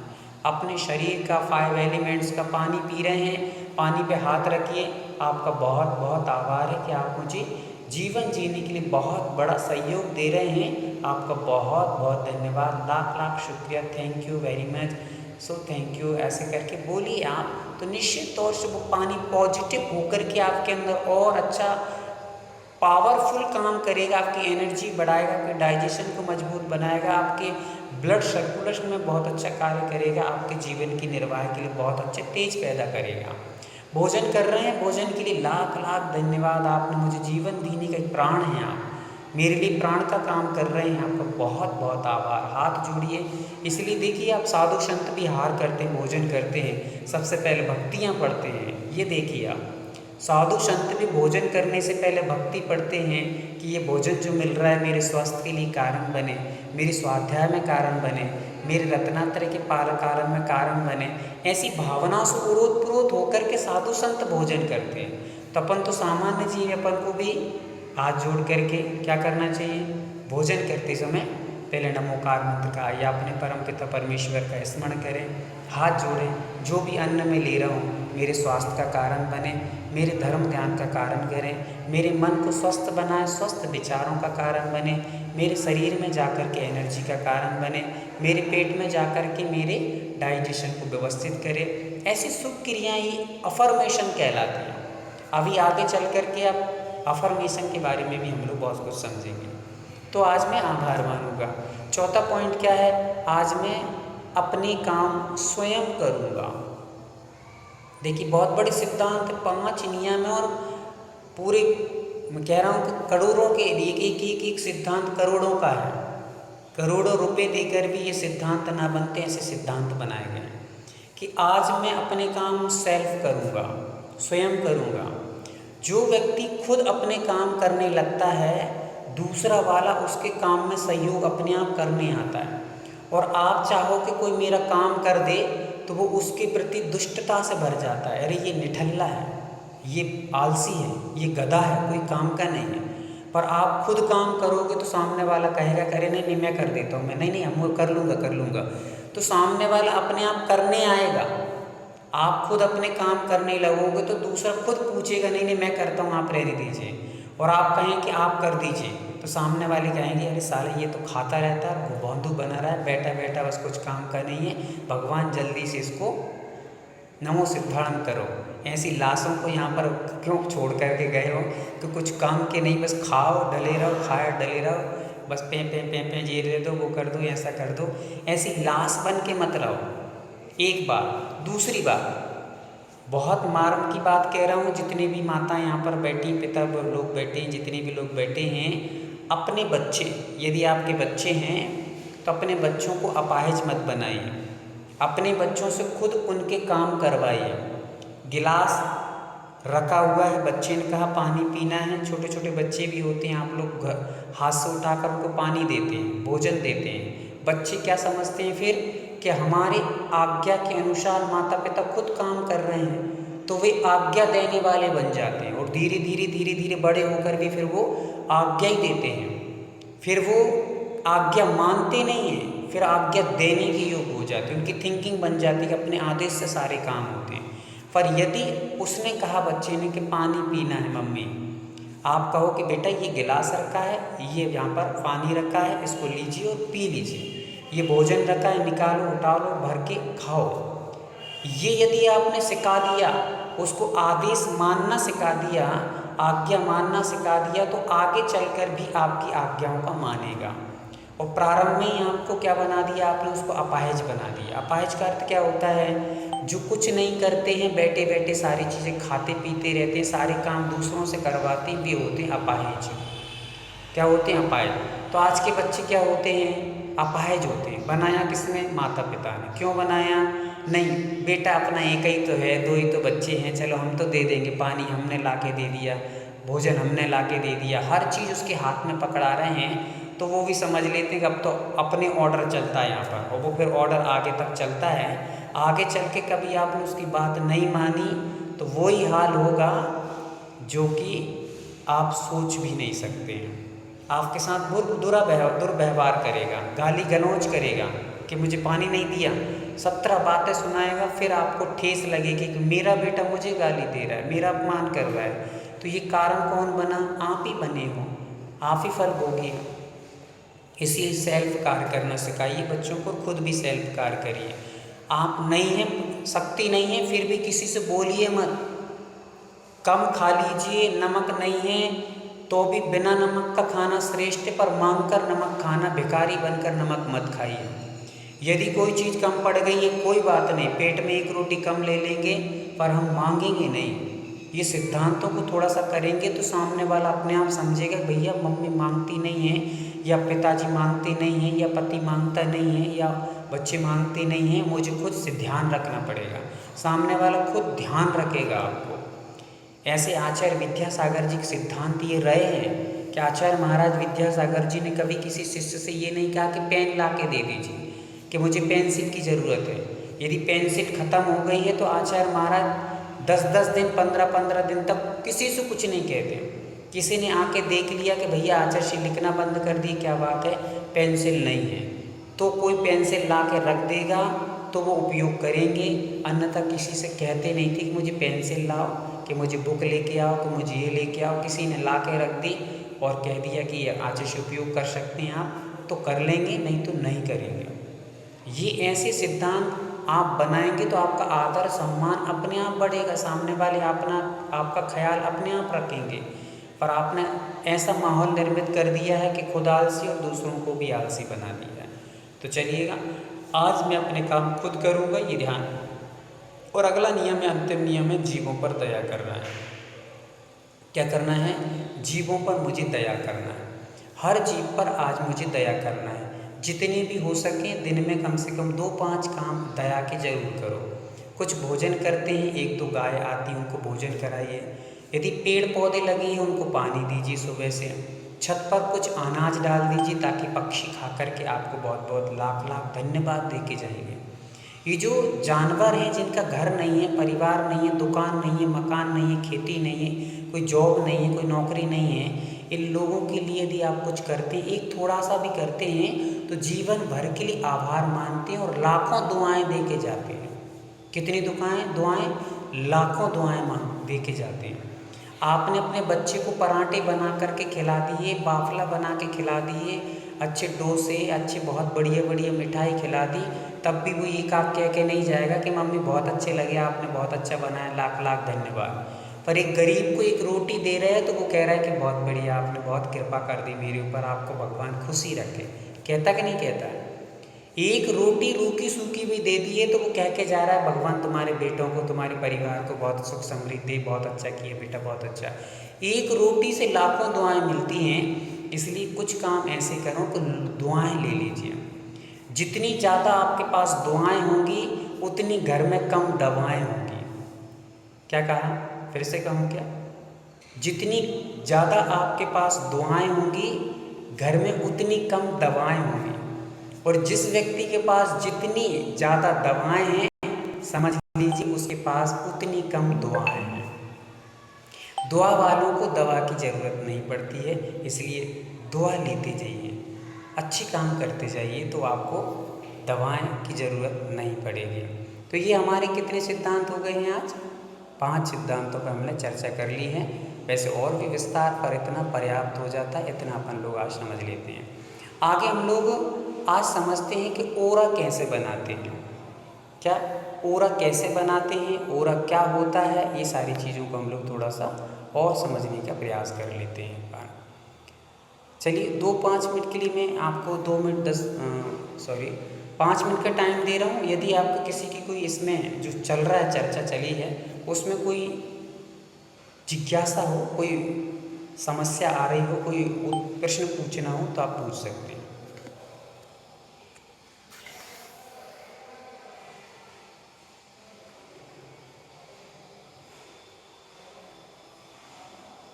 अपने शरीर का 5 एलिमेंट्स का पानी पी रहे हैं, पानी पे हाथ रखिए, आपका बहुत बहुत आभार है कि आप मुझे जीवन जीने के लिए बहुत बड़ा सहयोग दे रहे हैं। आपका बहुत बहुत धन्यवाद, लाख लाख शुक्रिया, thank you very much, so thank you, ऐसे करके बोलिए आप। तो निश्चित तौर से वो पानी पॉजिटिव होकर के आपके अंदर और अच्छा पावरफुल काम करेगा, आपकी एनर्जी बढ़ाएगा, आपके डाइजेशन को मजबूत बनाएगा, आपके ब्लड सर्कुलेशन में बहुत अच्छा कार्य करेगा, आपके जीवन की निर्वाह के लिए बहुत अच्छे तेज पैदा करेगा। भोजन कर रहे हैं, भोजन के लिए लाख लाख धन्यवाद, आपने मुझे जीवन देने का एक प्राण है, आप मेरे लिए प्राण का काम कर रहे हैं, आपका बहुत बहुत आभार। हाथ जोड़िए। इसलिए देखिए आप साधु संत भी हार करते हैं, भोजन करते हैं, सबसे पहले भक्तियाँ पढ़ते हैं। ये देखिए आप, साधु संत भी भोजन करने से पहले भक्ति पढ़ते हैं कि ये भोजन जो मिल रहा है मेरे स्वास्थ्य के लिए कारण बने, मेरी स्वाध्याय में कारण बने, मेरे रत्नात्रय के पालन में कारण बने। ऐसी भावना से ओतप्रोत होकर के साधु संत भोजन करते हैं। तो अपन तो सामान्य जीव, अपन को भी हाथ जोड़ करके क्या करना चाहिए? भोजन करते समय पहले नमोकार मंत्र का या अपने परम पिता परमेश्वर का स्मरण करें, हाथ जोड़ें। जो भी अन्न में ले रहा हूँ मेरे स्वास्थ्य का कारण बने, मेरे धर्म ध्यान का कारण करें, मेरे मन को स्वस्थ बनाए, स्वस्थ विचारों का कारण बने, मेरे शरीर में जाकर के एनर्जी का कारण बने, मेरे पेट में जाकर के मेरे डाइजेशन को व्यवस्थित करे। ऐसी शुभ क्रियाएँ ही अफर्मेशन कहलाती हैं। अभी आगे चल कर के आप अफर्मेशन के बारे में भी हम लोग बहुत कुछ समझेंगे। तो आज मैं आभार मानूंगा। चौथा पॉइंट क्या है? आज मैं अपने काम स्वयं करूंगा। देखिए बहुत बड़े सिद्धांत 5 नियम है, और पूरे मैं कह रहा हूँ कि करोड़ों के लिए एक सिद्धांत करोड़ों का है। करोड़ों रुपए देकर भी ये सिद्धांत ना बनते, ऐसे सिद्धांत बनाए गए हैं कि आज मैं अपने काम सेल्फ करूँगा, स्वयं करूँगा। जो व्यक्ति खुद अपने काम करने लगता है, दूसरा वाला उसके काम में सहयोग अपने आप करने आता है। और आप चाहो कि कोई मेरा काम कर दे तो वो उसके प्रति दुष्टता से भर जाता है, अरे ये निठल्ला है, ये आलसी है, ये गधा है, कोई काम का नहीं है। पर आप खुद काम करोगे तो सामने वाला कहेगा करे नहीं नहीं मैं कर देता हूँ, मैं नहीं नहीं हम कर लूँगा, तो सामने वाला अपने आप करने आएगा। आप खुद अपने काम करने लगोगे तो दूसरा खुद पूछेगा नहीं नहीं मैं करता हूँ आप रहने दीजिए, और आप कहें कि आप कर दीजिए तो सामने वाले कहेंगे अरे साले ये तो खाता रहता है, भौंदू बना रहा है, बैठा बैठा बस कुछ काम का नहीं है, भगवान जल्दी से इसको नमो सिद्धार्थ करो। ऐसी लाशों को यहाँ पर क्यों छोड़ करके गए हो कि कुछ काम के नहीं, बस खाओ डले रहो, खाए डले रहो, बस पे ये दे दो वो कर दो ऐसा कर दो। ऐसी लाश बन के मत रहो। एक बात। दूसरी बात, बहुत मार्म की बात कह रहा हूँ, जितने भी माताएं यहाँ पर बैठी, पिता लोग बैठे हैं, जितने भी लोग बैठे हैं, अपने बच्चे यदि आपके बच्चे हैं तो अपने बच्चों को अपाहिज मत बनाइए। अपने बच्चों से खुद उनके काम करवाइए। गिलास रखा हुआ है, बच्चे ने कहा पानी पीना है, छोटे छोटे बच्चे भी होते हैं, आप लोग हाथ से उठाकर उनको पानी देते हैं, भोजन देते हैं। बच्चे क्या समझते हैं फिर कि हमारे आज्ञा के अनुसार माता पिता खुद काम कर रहे हैं, तो वे आज्ञा देने वाले बन जाते हैं, और धीरे धीरे बड़े होकर भी फिर वो आज्ञा ही देते हैं। फिर वो आज्ञा मानते नहीं हैं, फिर आज्ञा देने के योग हो जाते हैं। उनकी थिंकिंग बन जाती है कि अपने आदेश से सारे काम होते हैं। पर यदि उसने कहा बच्चे ने कि पानी पीना है मम्मी, आप कहो कि बेटा ये गिलास रखा है, ये यहाँ पर पानी रखा है, इसको लीजिए और पी लीजिए, ये भोजन रखा है निकालो उठा लो भर के खाओ, ये यदि आपने सिखा दिया, उसको आदेश मानना सिखा दिया, आज्ञा मानना सिखा दिया, तो आगे चलकर भी आपकी आज्ञाओं का मानेगा। और प्रारंभ में ही आपको क्या बना दिया, आपने उसको अपाहिज बना दिया। अपाहिज का अर्थ क्या होता है, जो कुछ नहीं करते हैं, बैठे बैठे सारी चीज़ें खाते पीते रहते हैं, सारे काम दूसरों से करवाते हैं, वे होते हैं अपाहिज। क्या होते हैं, अपाहिज। तो आज के बच्चे क्या होते हैं, अपाहिज होते हैं। बनाया किसने, माता पिता ने। क्यों बनाया, नहीं बेटा अपना एक ही तो है, दो ही तो बच्चे हैं, चलो हम तो दे देंगे, पानी हमने ला के दे दिया, भोजन हमने ला के दे दिया, हर चीज़ उसके हाथ में पकड़ा रहे हैं, तो वो भी समझ लेते हैं कि अब तो अपने ऑर्डर चलता है यहाँ पर, और वो फिर ऑर्डर आगे तक चलता है। आगे चल के कभी आपने उसकी बात नहीं मानी तो वही हाल होगा जो कि आप सोच भी नहीं सकते हैं। आपके साथ दुर्व्यवहार करेगा, गाली गलौज करेगा कि मुझे पानी नहीं दिया, 17 बातें सुनाएगा, फिर आपको ठेस लगेगी कि मेरा बेटा मुझे गाली दे रहा है, मेरा अपमान कर रहा है। तो ये कारण कौन बना, आप ही बने हो, आप ही फल भोगिए। इसलिए सेल्फ कार्य करना सिखाइए बच्चों को, खुद भी सेल्फ कार्य करिए। आप नहीं हैं, शक्ति नहीं है, फिर भी किसी से बोलिए मत, कम खा लीजिए, नमक नहीं है तो भी बिना नमक का खाना श्रेष्ठ है, पर मांगकर नमक खाना, भिखारी बनकर नमक मत खाइए। यदि कोई चीज़ कम पड़ गई है कोई बात नहीं, पेट में एक रोटी कम ले लेंगे, पर हम मांगेंगे नहीं। ये सिद्धांतों को थोड़ा सा करेंगे तो सामने वाला अपने आप समझेगा भैया मम्मी मांगती नहीं है, या पिताजी मांगते नहीं हैं, या पति मांगता नहीं है, या बच्चे मांगते नहीं हैं, मुझे खुद से ध्यान रखना पड़ेगा। सामने वाला खुद ध्यान रखेगा आपको। ऐसे आचार्य विद्यासागर जी के सिद्धांत ये रहे हैं कि आचार्य महाराज विद्यासागर जी ने कभी किसी शिष्य से ये नहीं कहा कि पेन ला के दे दीजिए, कि मुझे पेंसिल की ज़रूरत है। यदि पेंसिल ख़त्म हो गई है तो आचार्य महाराज 10-10 दिन 15-15 दिन तक किसी से कुछ नहीं कहते। किसी ने आके देख लिया कि भैया आचार्य जी लिखना बंद कर दी, क्या बात है, पेंसिल नहीं है, तो कोई पेंसिल ला के रख देगा तो वो उपयोग करेंगे, अन्यथा किसी से कहते नहीं थे कि मुझे पेंसिल लाओ, कि मुझे बुक लेके आओ, कि मुझे ये लेके आओ। किसी ने ला के रख दी और कह दिया कि ये आचार्य से उपयोग कर सकते हैं आप, तो कर लेंगे, नहीं तो नहीं करेंगे। ये ऐसे सिद्धांत आप बनाएंगे तो आपका आदर सम्मान अपने आप बढ़ेगा, सामने वाले आपका ख्याल अपने आप रखेंगे। पर आपने ऐसा माहौल निर्मित कर दिया है कि खुद आलसी और दूसरों को भी आलसी बना दिया है। तो चलिएगा, आज मैं अपने काम खुद करूँगा, ये ध्यान। और अगला नियम है, अंतिम नियम है, जीवों पर दया करना है। क्या करना है, जीवों पर मुझे दया करना है। हर जीव पर आज मुझे दया करना है। जितने भी हो सके दिन में कम से कम 2-5 काम दया के जरूर करो। कुछ भोजन करते हैं, 1-2 गाय आती हैं, उनको भोजन कराइए। यदि पेड़ पौधे लगे हैं उनको पानी दीजिए सुबह से। छत पर कुछ अनाज डाल दीजिए ताकि पक्षी खा करके आपको बहुत बहुत लाख लाख धन्यवाद दे के जाएंगे। ये जो जानवर हैं जिनका घर नहीं है, परिवार नहीं है, दुकान नहीं है, मकान नहीं है, खेती नहीं है, कोई जॉब नहीं है, कोई नौकरी नहीं है, इन लोगों के लिए यदि आप कुछ करते हैं, एक थोड़ा सा भी करते हैं तो जीवन भर के लिए आभार मानते हैं और लाखों दुआएं दे के जाते हैं। कितनी दुआएं? लाखों दुआएं दे के जाते हैं। आपने अपने बच्चे को पराठे बना करके खिला दिए, बाफला बना के खिला दिए, अच्छे डोसे, अच्छे बहुत बढ़िया बढ़िया मिठाई खिला दी, तब भी वो ये कह के नहीं जाएगा कि मम्मी बहुत अच्छे लगे, आपने बहुत अच्छा बनाया, लाख लाख धन्यवाद। पर एक गरीब को एक रोटी दे रहे हैं तो वो कह रहा है कि बहुत बढ़िया, आपने बहुत कृपा कर दी मेरे ऊपर, आपको भगवान खुशी रखे। कहता कि नहीं कहता? एक रोटी रूखी सूखी भी दे दी है तो वो कह के जा रहा है भगवान तुम्हारे बेटों को, तुम्हारे परिवार को बहुत सुख समृद्धि, बहुत अच्छा किए बेटा, बहुत अच्छा। एक रोटी से लाखों दुआएं मिलती हैं, इसलिए कुछ काम ऐसे करो कि दुआएं ले लीजिए। जितनी ज़्यादा आपके पास दुआएं होंगी उतनी घर में कम दवाएं होंगी। क्या कहा? फिर से कहूँ क्या? जितनी ज़्यादा आपके पास दुआएं होंगी घर में उतनी कम दवाएं होंगी, और जिस व्यक्ति के पास जितनी ज़्यादा दवाएं हैं समझ लीजिए उसके पास उतनी कम दुआएं हैं। दुआ वालों को दवा की ज़रूरत नहीं पड़ती है, इसलिए दुआ लेते जाइए, अच्छी काम करते जाइए तो आपको दवाएं की ज़रूरत नहीं पड़ेगी। तो ये हमारे कितने सिद्धांत हो गए हैं आज? 5 सिद्धांतों पर हमने चर्चा कर ली है। वैसे और भी विस्तार पर इतना पर्याप्त हो जाता है, इतना अपन लोग आज समझ लेते हैं। आगे हम लोग आज समझते हैं कि ओरा कैसे बनाते हैं। क्या ओरा कैसे बनाते हैं, ओरा क्या होता है, ये सारी चीज़ों को हम लोग थोड़ा सा और समझने का प्रयास कर लेते हैं। चलिए 2-5 मिनट के लिए मैं आपको 5 मिनट का टाइम दे रहा हूँ। यदि आपको किसी की कोई इसमें जो चल रहा है, चर्चा चली है, उसमें कोई जिज्ञासा हो, कोई समस्या आ रही हो, कोई प्रश्न पूछना हो तो आप पूछ सकते हैं।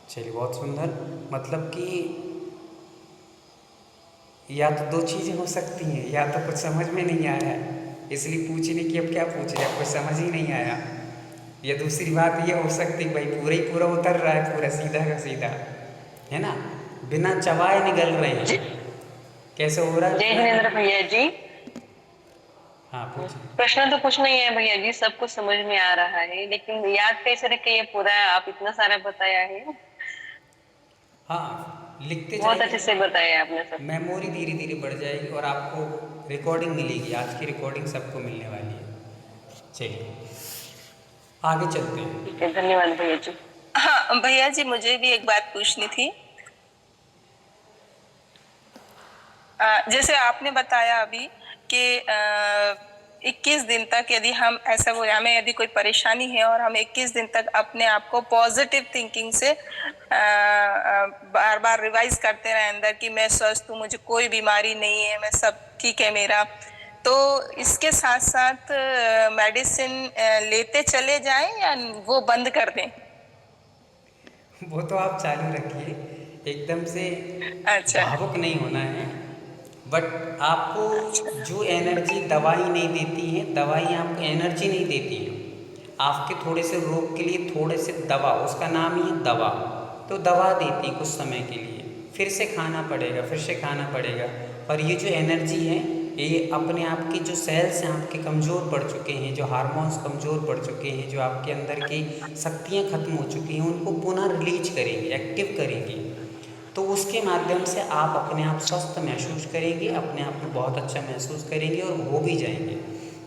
चलिए बहुत सुंदर। मतलब कि या तो 2 चीज़ें हो सकती हैं, या तो कुछ समझ में नहीं आया है इसलिए पूछने की अब क्या पूछ रहे हैं, कुछ समझ ही नहीं आया, या दूसरी बात ये हो सकती है भाई पूरा ही पूरा उतर रहा है, पूरा सीधा का सीधा, है ना, बिना चबाए निगल रहे हैं। कैसे हो रहा है? जय जिनेंद्र भैया जी। हाँ पूछिए। प्रश्न तो कुछ नहीं है भैया जी, सब कुछ समझ में आ रहा है, लेकिन याद कैसे रखे ये पूरा आप इतना सारा बताया है। हाँ लिखते बहुत जाइए, अच्छे से बताया आपने सब। मेमोरी धीरे धीरे बढ़ जाएगी और आपको रिकॉर्डिंग मिलेगी, आज की रिकॉर्डिंग सबको मिलने वाली है। चलिए आगे चलते हैं। ठीक है, धन्यवाद भैया जी। हाँ भैया जी, मुझे भी एक बात पूछनी थी। जैसे आपने बताया अभी कि 21 दिन तक यदि हम ऐसा हो, हमें यदि कोई परेशानी है और हम 21 दिन तक अपने आप को पॉजिटिव थिंकिंग से बार बार रिवाइज करते रहे अंदर कि मैं स्वस्थ हूँ, मुझे कोई बीमारी नहीं है, मैं सब ठीक है मेरा, तो इसके साथ साथ मेडिसिन लेते चले जाएं या वो बंद कर दें? वो तो आप चालू रखिए, एकदम से अच्छा भावुक नहीं होना है। बट आपको अच्छा। जो एनर्जी दवाई नहीं देती है, दवाई आपको एनर्जी नहीं देती है, आपके थोड़े से रोग के लिए थोड़े से दवा, उसका नाम ही है दवा, तो दवा देती है कुछ समय के लिए, फिर से खाना पड़ेगा, फिर से खाना पड़ेगा। पर ये जो एनर्जी है ये अपने आप की जो सेल्स हैं आपके कमज़ोर पड़ चुके हैं, जो हार्मोन्स कमज़ोर पड़ चुके हैं, जो आपके अंदर की शक्तियाँ खत्म हो चुकी हैं, उनको पुनः रिलीज करेंगी, एक्टिव करेंगी। तो उसके माध्यम से आप अपने आप स्वस्थ महसूस करेंगे, अपने आप को बहुत अच्छा महसूस करेंगे और हो भी जाएंगे,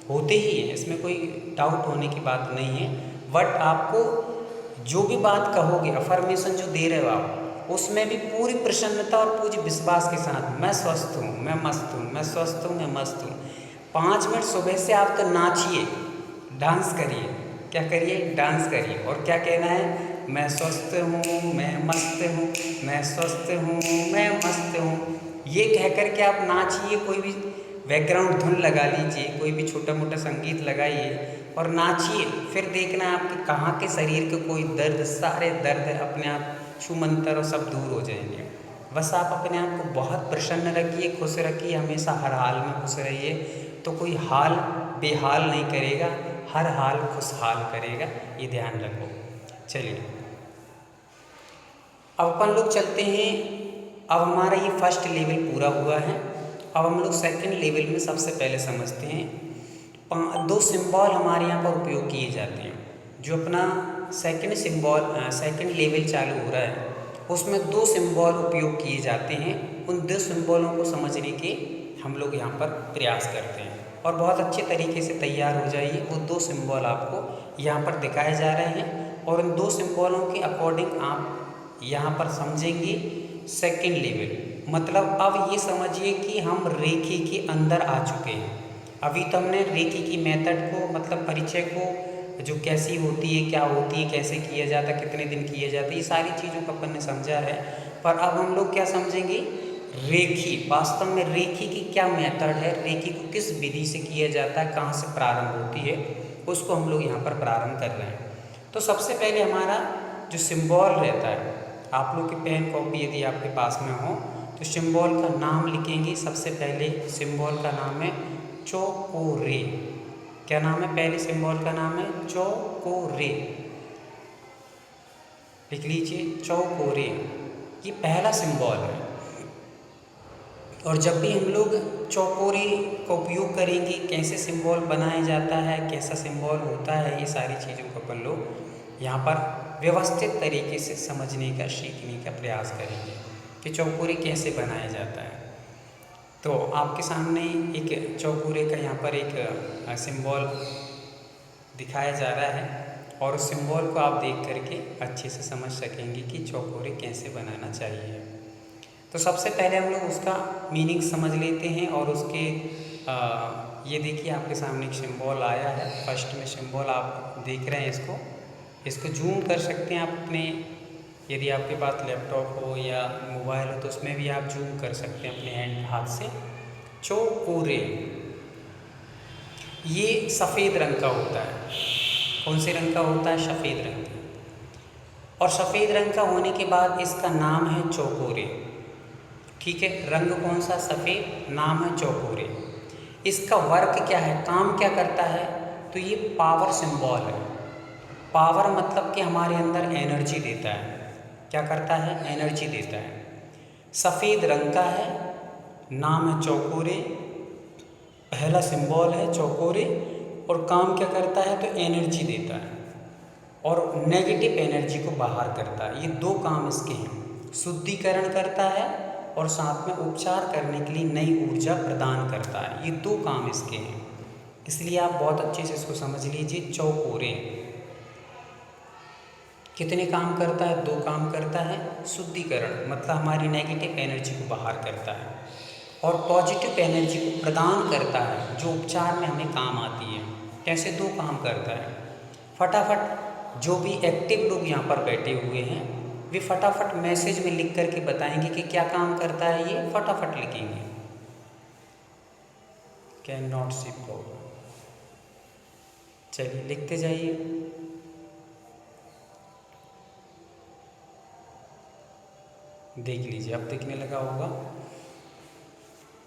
होते ही हैं, इसमें कोई डाउट होने की बात नहीं है। बट आपको जो भी बात कहोगे, अफर्मेशन जो दे रहे हो आप, उसमें भी पूरी प्रसन्नता और पूरी विश्वास के साथ, मैं स्वस्थ हूँ, मैं मस्त हूँ, मैं स्वस्थ हूँ, मैं मस्त हूँ। 5 मिनट सुबह से आप तो नाचिए, डांस करिए, क्या करिए? डांस करिए। और क्या कहना है? मैं स्वस्थ हूँ, मैं मस्त हूँ, मैं स्वस्थ हूँ, मैं मस्त हूँ। ये कह कर के आप नाचिए, कोई भी बैकग्राउंड धुन लगा लीजिए, कोई भी छोटा मोटा संगीत लगाइए और नाचिए। फिर देखना है आपके कहाँ के शरीर के कोई दर्द, सारे दर्द अपने आप छूमंतर और सब दूर हो जाएंगे। बस आप अपने आप को बहुत प्रसन्न रखिए, खुश रखिए, हमेशा हर हाल में खुश रहिए, तो कोई हाल बेहाल नहीं करेगा, हर हाल खुशहाल करेगा, ये ध्यान रखो। चलिए अब अपन लोग चलते हैं। अब हमारा ये फर्स्ट लेवल पूरा हुआ है। अब हम लोग सेकंड लेवल में सबसे पहले समझते हैं। दो सिंबल हमारे यहाँ पर उपयोग किए जाते हैं। जो अपना सेकंड लेवल चालू हो रहा है उसमें दो सिंबल उपयोग किए जाते हैं। उन दो सिंबलों को समझने के हम लोग यहाँ पर प्रयास करते हैं और बहुत अच्छे तरीके से तैयार हो जाइए। वो दो सिंबल आपको यहाँ पर दिखाए जा रहे हैं और उन दो सिंबलों के अकॉर्डिंग आप यहाँ पर समझेंगे सेकंड लेवल। मतलब अब ये समझिए कि हम रेखी के अंदर आ चुके हैं। अभी तो हमने रेखी की मेथड को मतलब परिचय को जो कैसी होती है, क्या होती है, कैसे किया जाता है, कितने दिन किया जाता है, ये सारी चीज़ों को अपन ने समझा है। पर अब हम लोग क्या समझेंगे, रेखी, वास्तव में रेखी की क्या मेथड है, रेखी को किस विधि से किया जाता है, कहाँ से प्रारंभ होती है, उसको हम लोग यहाँ पर प्रारंभ कर रहे हैं। तो सबसे पहले हमारा जो सिंबल रहता है, आप लोग की पेन कॉपी यदि आपके पास में हो तो सिंबल का नाम लिखेंगे। सबसे पहले सिंबल का नाम है चौकोरे। क्या नाम है? पहले सिंबल का नाम है चौकोरे। लिख लीजिए चौकोरे, ये पहला सिंबल है। और जब भी हम लोग चौकोरे का उपयोग करेंगे, कैसे सिंबल बनाया जाता है, कैसा सिंबल होता है, ये सारी चीज़ों को अपन लोग यहाँ पर व्यवस्थित तरीके से समझने का, सीखने का प्रयास करेंगे कि चौकोरे कैसे बनाया जाता है। तो आपके सामने एक चौकोरे का यहाँ पर एक सिंबल दिखाया जा रहा है और उस सिंबल को आप देख करके अच्छे से समझ सकेंगे कि चौकोरे कैसे बनाना चाहिए। तो सबसे पहले हम लोग उसका मीनिंग समझ लेते हैं और उसके ये देखिए आपके सामने एक सिंबल आया है। फर्स्ट में सिंबल आप देख रहे हैं, इसको जूम कर सकते हैं आप अपने, यदि आपके पास लैपटॉप हो या मोबाइल हो तो उसमें भी आप जूम कर सकते हैं अपने हाथ से। चौकोरे ये सफ़ेद रंग का होता है। कौन से रंग का होता है? सफ़ेद रंग का। और सफ़ेद रंग का होने के बाद इसका नाम है चौकोरे। ठीक है, रंग कौन सा? सफ़ेद, नाम है चौकोरे। इसका वर्क क्या है, काम क्या करता है? तो ये पावर सिंबल है। पावर मतलब कि हमारे अंदर एनर्जी देता है। क्या करता है? एनर्जी देता है। सफ़ेद रंग का है, नाम है चौकोरे, पहला सिंबल है चौकोरे। और काम क्या करता है? तो एनर्जी देता है और नेगेटिव एनर्जी को बाहर करता है। ये दो काम इसके हैं, शुद्धिकरण करता है और साथ में उपचार करने के लिए नई ऊर्जा प्रदान करता है। ये दो काम इसके हैं, इसलिए आप बहुत अच्छे से इसको समझ लीजिए। चौकोरे कितने काम करता है? दो काम करता है। शुद्धिकरण मतलब हमारी नेगेटिव एनर्जी को बाहर करता है और पॉजिटिव एनर्जी को प्रदान करता है जो उपचार में हमें काम आती है। कैसे दो काम करता है? फटाफट जो भी एक्टिव लोग यहाँ पर बैठे हुए हैं वे फटाफट मैसेज में लिख करके बताएंगे कि क्या काम करता है। ये फटाफट लिखेंगे। Can not see problem. चलिए लिखते जाइए। देख लीजिए, अब दिखने लगा होगा।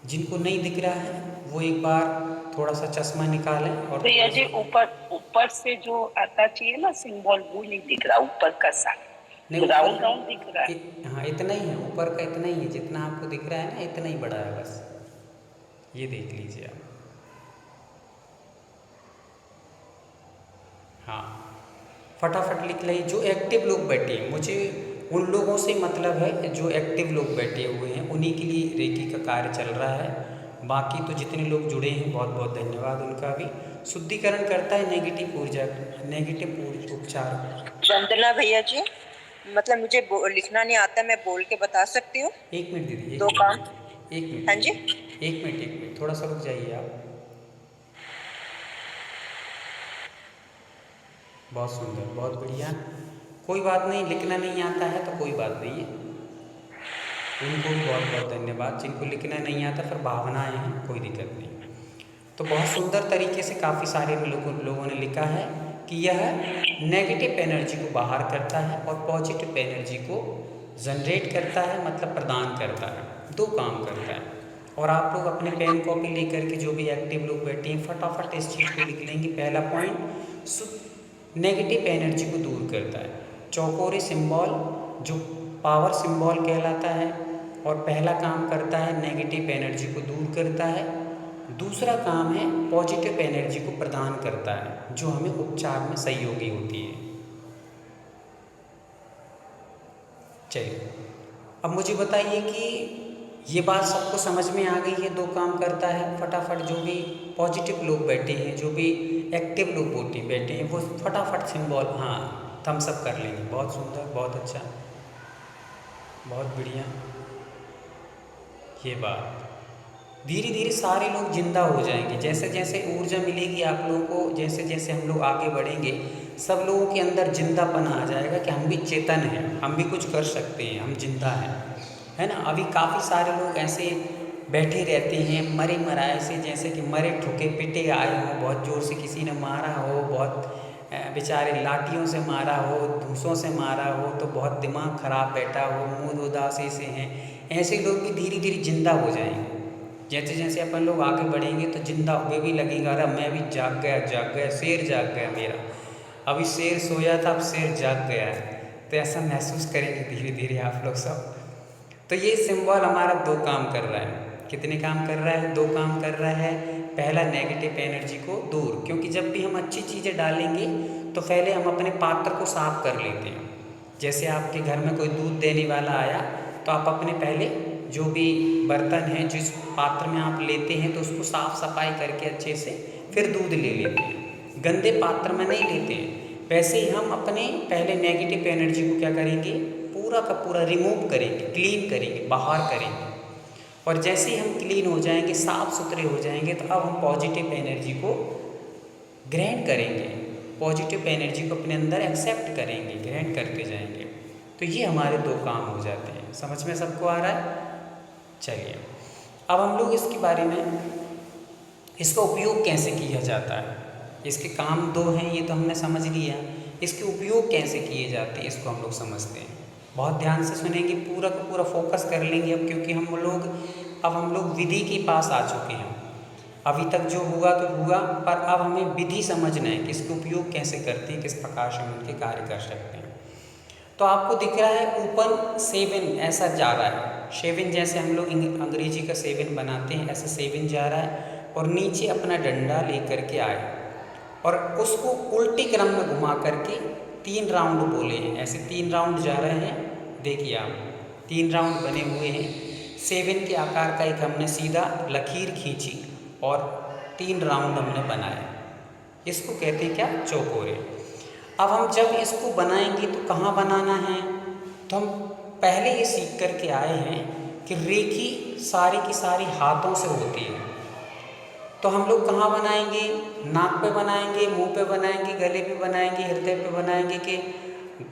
जिनको नहीं दिख रहा है वो एक बार थोड़ा सा चश्मा निकालें और भैया जी ऊपर से जो आता चाहिए ना सिंबल, वो नहीं दिख रहा ऊपर का सा, राउंड राउंड दिख रहा है। हाँ इतना ही है, ऊपर का इतना ही है, जितना आपको दिख रहा है ना इतना ही बड़ा है बस। ये देख लीजिए आप। हाँ फटाफट लिख लीजिए। जो एक्टिव लोग बैठे हैं, मुझे उन लोगों से मतलब है जो एक्टिव लोग बैठे हुए हैं, उन्हीं के लिए रेकी का कार्य चल रहा है। बाकी तो जितने लोग जुड़े हैं बहुत बहुत धन्यवाद उनका भी। शुद्धिकरण करता है नेगेटिव ऊर्जा, नेगेटिव उपचार। वंदना भैया जी, मतलब मुझे लिखना नहीं आता, मैं बोल के बता सकती हूँ। एक मिनट दीदी, दो काम। एक मिनट। हाँ जी, एक मिनट थोड़ा सा रुक जाइए आप। बहुत सुंदर, बहुत बढ़िया। कोई बात नहीं, लिखना नहीं आता है तो कोई बात नहीं है, उनको भी बहुत बहुत धन्यवाद। जिनको लिखना नहीं आता फिर भावनाएं हैं, कोई दिक्कत नहीं। तो बहुत सुंदर तरीके से काफ़ी सारे लोगों ने लिखा है कि यह नेगेटिव एनर्जी को बाहर करता है और पॉजिटिव एनर्जी को जनरेट करता है, मतलब प्रदान करता है। दो काम करता है। और आप लोग अपने पेन कॉपी लेकर के जो भी एक्टिव लोग बैठे हैं फटाफट इस चीज़ को लिख लेंगे। पहला पॉइंट नेगेटिव एनर्जी को दूर करता है। चौकोरे सिंबल जो पावर सिंबल कहलाता है और पहला काम करता है नेगेटिव एनर्जी को दूर करता है। दूसरा काम है पॉजिटिव एनर्जी को प्रदान करता है जो हमें उपचार में सहयोगी होती है। चलिए अब मुझे बताइए कि ये बात सबको समझ में आ गई है। दो काम करता है फटाफट, जो भी पॉजिटिव लोग बैठे हैं, जो भी एक्टिव लोग बैठे हैं वो फटाफट सिंबल हाँ थम्स अप कर लेंगे। बहुत सुंदर, बहुत अच्छा, बहुत बढ़िया। ये बात धीरे धीरे सारे लोग जिंदा हो जाएंगे। जैसे जैसे ऊर्जा मिलेगी आप लोगों को, जैसे जैसे हम लोग आगे बढ़ेंगे सब लोगों के अंदर जिंदापन आ जाएगा कि हम भी चेतन हैं, हम भी कुछ कर सकते हैं, हम जिंदा हैं, है ना। अभी काफ़ी सारे लोग ऐसे बैठे रहते हैं मरे मराए से, जैसे कि मरे ठुके पिटे आए हों, बहुत ज़ोर से किसी ने मारा हो, बहुत बेचारे लाठियों से मारा हो, धूसों से मारा हो, तो बहुत दिमाग ख़राब बैठा हो, मूड उदासी से हैं, ऐसे लोग भी धीरे धीरे जिंदा हो जाएंगे। जैसे जैसे अपन लोग आगे बढ़ेंगे तो जिंदा हुए भी लगेगा, अरे मैं भी जाग गया, शेर जाग गया मेरा, अभी शेर सोया था अब शेर जाग गया है। तो ऐसा महसूस करेंगे धीरे धीरे आप लोग सब। तो ये सिंबल हमारा दो काम कर रहा है। कितने काम कर रहा है? दो काम कर रहा है। पहला नेगेटिव एनर्जी को दूर, क्योंकि जब भी हम अच्छी चीज़ें डालेंगे तो पहले हम अपने पात्र को साफ कर लेते हैं। जैसे आपके घर में कोई दूध देने वाला आया तो आप अपने पहले जो भी बर्तन है जिस पात्र में आप लेते हैं तो उसको साफ सफाई करके अच्छे से फिर दूध ले लेते हैं, गंदे पात्र में नहीं लेते हैं। वैसे ही हम अपने पहले नेगेटिव एनर्जी को क्या करेंगे, पूरा का पूरा रिमूव करेंगे, क्लीन करेंगे, बाहर करेंगे। और जैसे ही हम क्लीन हो जाएंगे, साफ सुथरे हो जाएंगे, तो अब हम पॉजिटिव एनर्जी को ग्रहण करेंगे, पॉजिटिव एनर्जी को अपने अंदर एक्सेप्ट करेंगे, ग्रहण करते जाएंगे। तो ये हमारे दो काम हो जाते हैं। समझ में सबको आ रहा है? चलिए अब हम लोग इसके बारे में, इसका उपयोग कैसे किया जाता है, इसके काम दो हैं ये तो हमने समझ लिया, इसके उपयोग कैसे किए जाते हैं इसको हम लोग समझते हैं। बहुत ध्यान से सुनेंगे, पूरा का पूरा फोकस कर लेंगे अब, क्योंकि अब हम लोग विधि के पास आ चुके हैं। अभी तक जो हुआ तो हुआ, पर अब हमें विधि समझना है कि इसके उपयोग कैसे करते हैं, किस प्रकार से हम उनके कार्य कर सकते हैं। तो आपको दिख रहा है ऊपर 7 ऐसा जा रहा है, 7 जैसे हम लोग अंग्रेजी का 7 बनाते हैं, ऐसे 7 जा रहा है, और नीचे अपना डंडा लेकर के आए और उसको उल्टी क्रम में घुमा करके 3 राउंड बोले हैं। ऐसे 3 राउंड जा रहे हैं, देखिए आप 3 राउंड बने हुए हैं। 7 के आकार का एक हमने सीधा लकीर खींची और 3 राउंड हमने बनाए। इसको कहते हैं क्या? चौकोरे। अब हम जब इसको बनाएंगे तो कहाँ बनाना है, तो हम पहले ये सीख कर के आए हैं कि रेखी सारी की सारी हाथों से होती है। तो हम लोग कहाँ बनाएंगे? नाक पे बनाएंगे, मुंह पे बनाएंगे, गले पे बनाएंगे, हृदय पे बनाएंगे, कि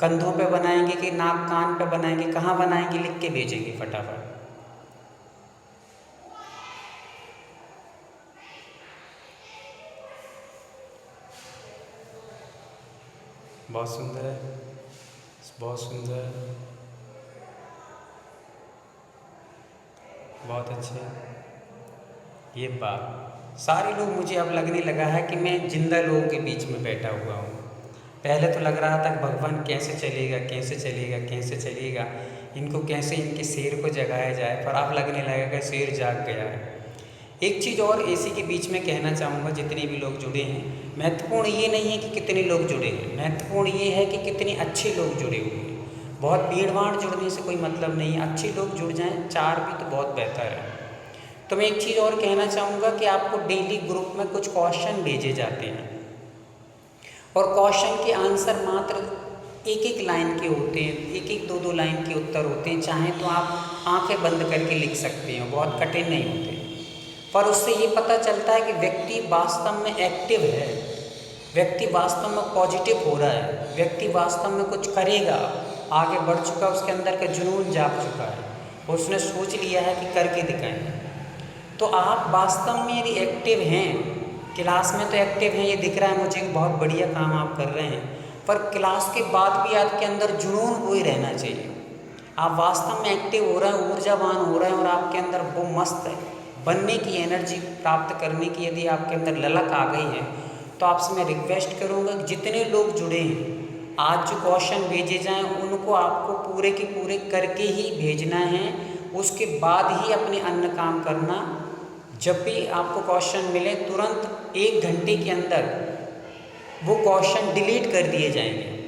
कंधों पे बनाएंगे, कि नाक कान पे बनाएंगे, कहाँ बनाएंगे? लिख के भेजेंगे फटाफट। बहुत सुंदर है, बहुत सुंदर, बहुत अच्छे। ये बात सारे लोग, मुझे अब लगने लगा है कि मैं जिंदा लोगों के बीच में बैठा हुआ हूँ। पहले तो लग रहा था कि भगवान कैसे चलेगा, कैसे चलेगा, कैसे चलेगा, इनको कैसे इनके शेर को जगाया जाए, पर अब लगने लगा कि शेर जाग गया है। एक चीज़ और इसी के बीच में कहना चाहूँगा, जितने भी लोग जुड़े हैं, महत्वपूर्ण ये नहीं है कि कितने लोग जुड़े हैं, महत्वपूर्ण ये है कि कितने अच्छे लोग जुड़े हुए हैं। बहुत भीड़ भाड़ जुड़ने से कोई मतलब नहीं है, अच्छे लोग जुड़ जाएं, 4 भी तो बहुत बेहतर है। तो मैं एक चीज़ और कहना चाहूँगा कि आपको डेली ग्रुप में कुछ क्वेश्चन भेजे जाते हैं और क्वेश्चन के आंसर मात्र 1-1 लाइन के होते हैं, 1-1, 2-2 लाइन के उत्तर होते हैं। चाहें तो आप आंखें बंद करके लिख सकते हैं, बहुत कठिन नहीं होते। पर उससे ये पता चलता है कि व्यक्ति वास्तव में एक्टिव है, व्यक्ति वास्तव में पॉजिटिव हो रहा है, व्यक्ति वास्तव में कुछ करेगा, आगे बढ़ चुका, उसके अंदर का जुनून जाग चुका है, उसने सोच लिया है कि करके दिखाएं। तो आप वास्तव में यदि एक्टिव हैं, क्लास में तो एक्टिव हैं, ये दिख रहा है मुझे, बहुत बढ़िया काम आप कर रहे हैं, पर क्लास के बाद भी आपके अंदर जुनून वो ही रहना चाहिए। आप वास्तव में एक्टिव हो रहे हैं, ऊर्जावान हो रहे हैं और आपके अंदर वो मस्त है, बनने की एनर्जी प्राप्त करने की यदि आपके अंदर ललक आ गई है तो आपसे मैं रिक्वेस्ट करूँगा कि जितने लोग जुड़े हैं आज जो क्वेश्चन भेजे जाएं उनको आपको पूरे के पूरे करके ही भेजना है, उसके बाद ही अपने अन्य काम करना। जब भी आपको क्वेश्चन मिले तुरंत 1 घंटे के अंदर वो क्वेश्चन डिलीट कर दिए जाएंगे।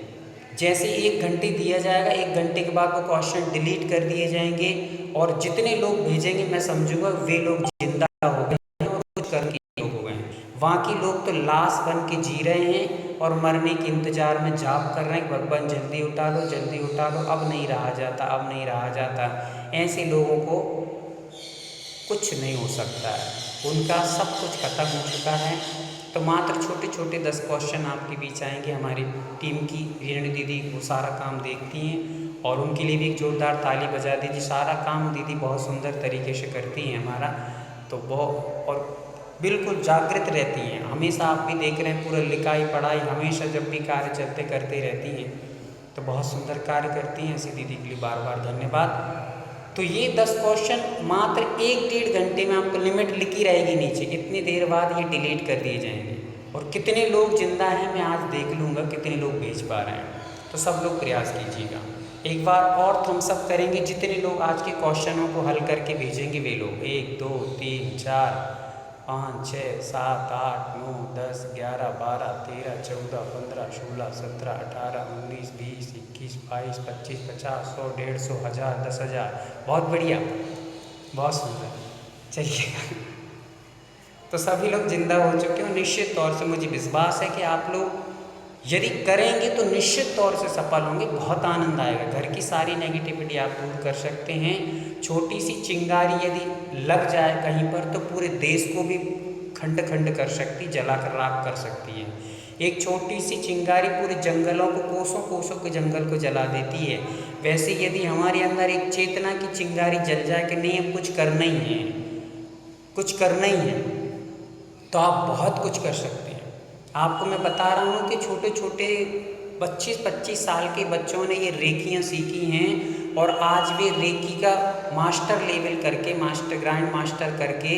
जैसे 1 घंटे दिया जाएगा, 1 घंटे के बाद वो क्वेश्चन डिलीट कर दिए जाएंगे और जितने लोग भेजेंगे मैं समझूंगा वे लोग जिंदा हो गए हैं और कुछ करके लोग हो गए हैं। बाकी लोग तो लाश बन के जी रहे हैं और मरने के इंतजार में जाप कर रहे हैं, भगवान जल्दी उठा लो, जल्दी उठा लो, अब नहीं रहा जाता, अब नहीं रहा जाता। ऐसे लोगों को कुछ नहीं हो सकता है, उनका सब कुछ खत्म हो चुका है। तो मात्र छोटे छोटे 10 क्वेश्चन आपके बीच आएंगे। हमारी टीम की रेणु दीदी वो सारा काम देखती हैं और उनके लिए भी एक जोरदार ताली बजा दीजिए। सारा काम दीदी बहुत सुंदर तरीके से करती हैं हमारा, तो बहुत और बिल्कुल जागृत रहती हैं। हमेशा आप भी देख रहे हैं पूरा लिखाई पढ़ाई हमेशा जब भी कार्य चलते करते रहती हैं, तो बहुत सुंदर कार्य करती हैं। ऐसी दीदी के लिए बार बार धन्यवाद। तो ये 10 क्वेश्चन मात्र 1-1.5 घंटे में आपको लिमिट लिखी रहेगी नीचे, इतनी देर बाद ये डिलीट कर दिए जाएंगे। और कितने लोग जिंदा हैं मैं आज देख लूँगा, कितने लोग भेज पा रहे हैं, तो सब लोग प्रयास कीजिएगा। एक बार और थम्स अप करेंगे जितने लोग आज के क्वेश्चनों को हल करके भेजेंगे वे लोग। 1 2 3 4 5 6 7 8 9 10 11 12 13 14 15 16 17 18 19 20 21 22 25 50 100 150 1000 10,000। बहुत बढ़िया, बहुत सुंदर। चलिए तो सभी लोग जिंदा हो चुके हैं। निश्चित तौर से मुझे विश्वास है कि आप लोग यदि करेंगे तो निश्चित तौर से सफल होंगे, बहुत आनंद आएगा। घर की सारी नेगेटिविटी आप दूर कर सकते हैं। छोटी सी चिंगारी यदि लग जाए कहीं पर तो पूरे देश को भी खंड खंड कर सकती, जलाकर राख कर सकती है। एक छोटी सी चिंगारी पूरे जंगलों को, कोसों कोसों के जंगल को जला देती है। वैसे यदि हमारे अंदर एक चेतना की चिंगारी जल जाए कि नहीं अब कुछ करना ही है, कुछ करना ही है, तो आप बहुत कुछ कर सकते हैं। आपको मैं बता रहा हूँ कि छोटे छोटे 25-25 साल के बच्चों ने ये रेकियाँ सीखी हैं और आज वे रेकी का मास्टर लेवल करके, मास्टर ग्रैंड मास्टर करके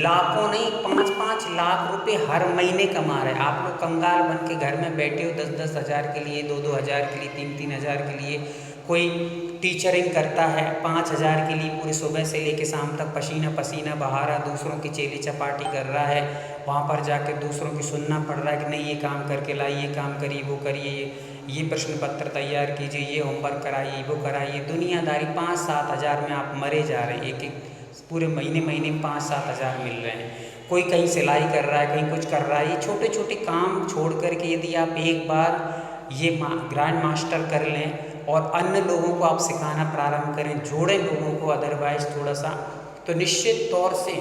लाखों नहीं 5-5 लाख रुपए हर महीने कमा रहे हैं। आप लोग कंगाल बन के घर में बैठे हो 10-10 हज़ार के लिए, 2-2 हज़ार के लिए, 3-3 हज़ार के लिए। कोई टीचरिंग करता है 5 हज़ार के लिए, पूरी सुबह से लेकर शाम तक पसीना पसीना बहा रहा, दूसरों की चेली चपाटी कर रहा है। वहाँ पर जाकर दूसरों की सुनना पड़ रहा है कि नहीं ये काम करके लाइए, ये काम करिए, वो करिए, ये प्रश्न पत्र तैयार कीजिए, ये होमवर्क कराइए, वो कराइए। दुनियादारी 5-7 हज़ार में आप मरे जा रहे हैं। एक पूरे महीने में 5-7 हज़ार मिल रहे हैं। कोई कहीं सिलाई कर रहा है, कहीं कुछ कर रहा है। ये छोटे छोटे काम छोड़ करके यदि आप एक बार ये ग्रैंड मास्टर कर लें और अन्य लोगों को आप सिखाना प्रारंभ करें, जोड़ें लोगों को अदरवाइज थोड़ा सा, तो निश्चित तौर से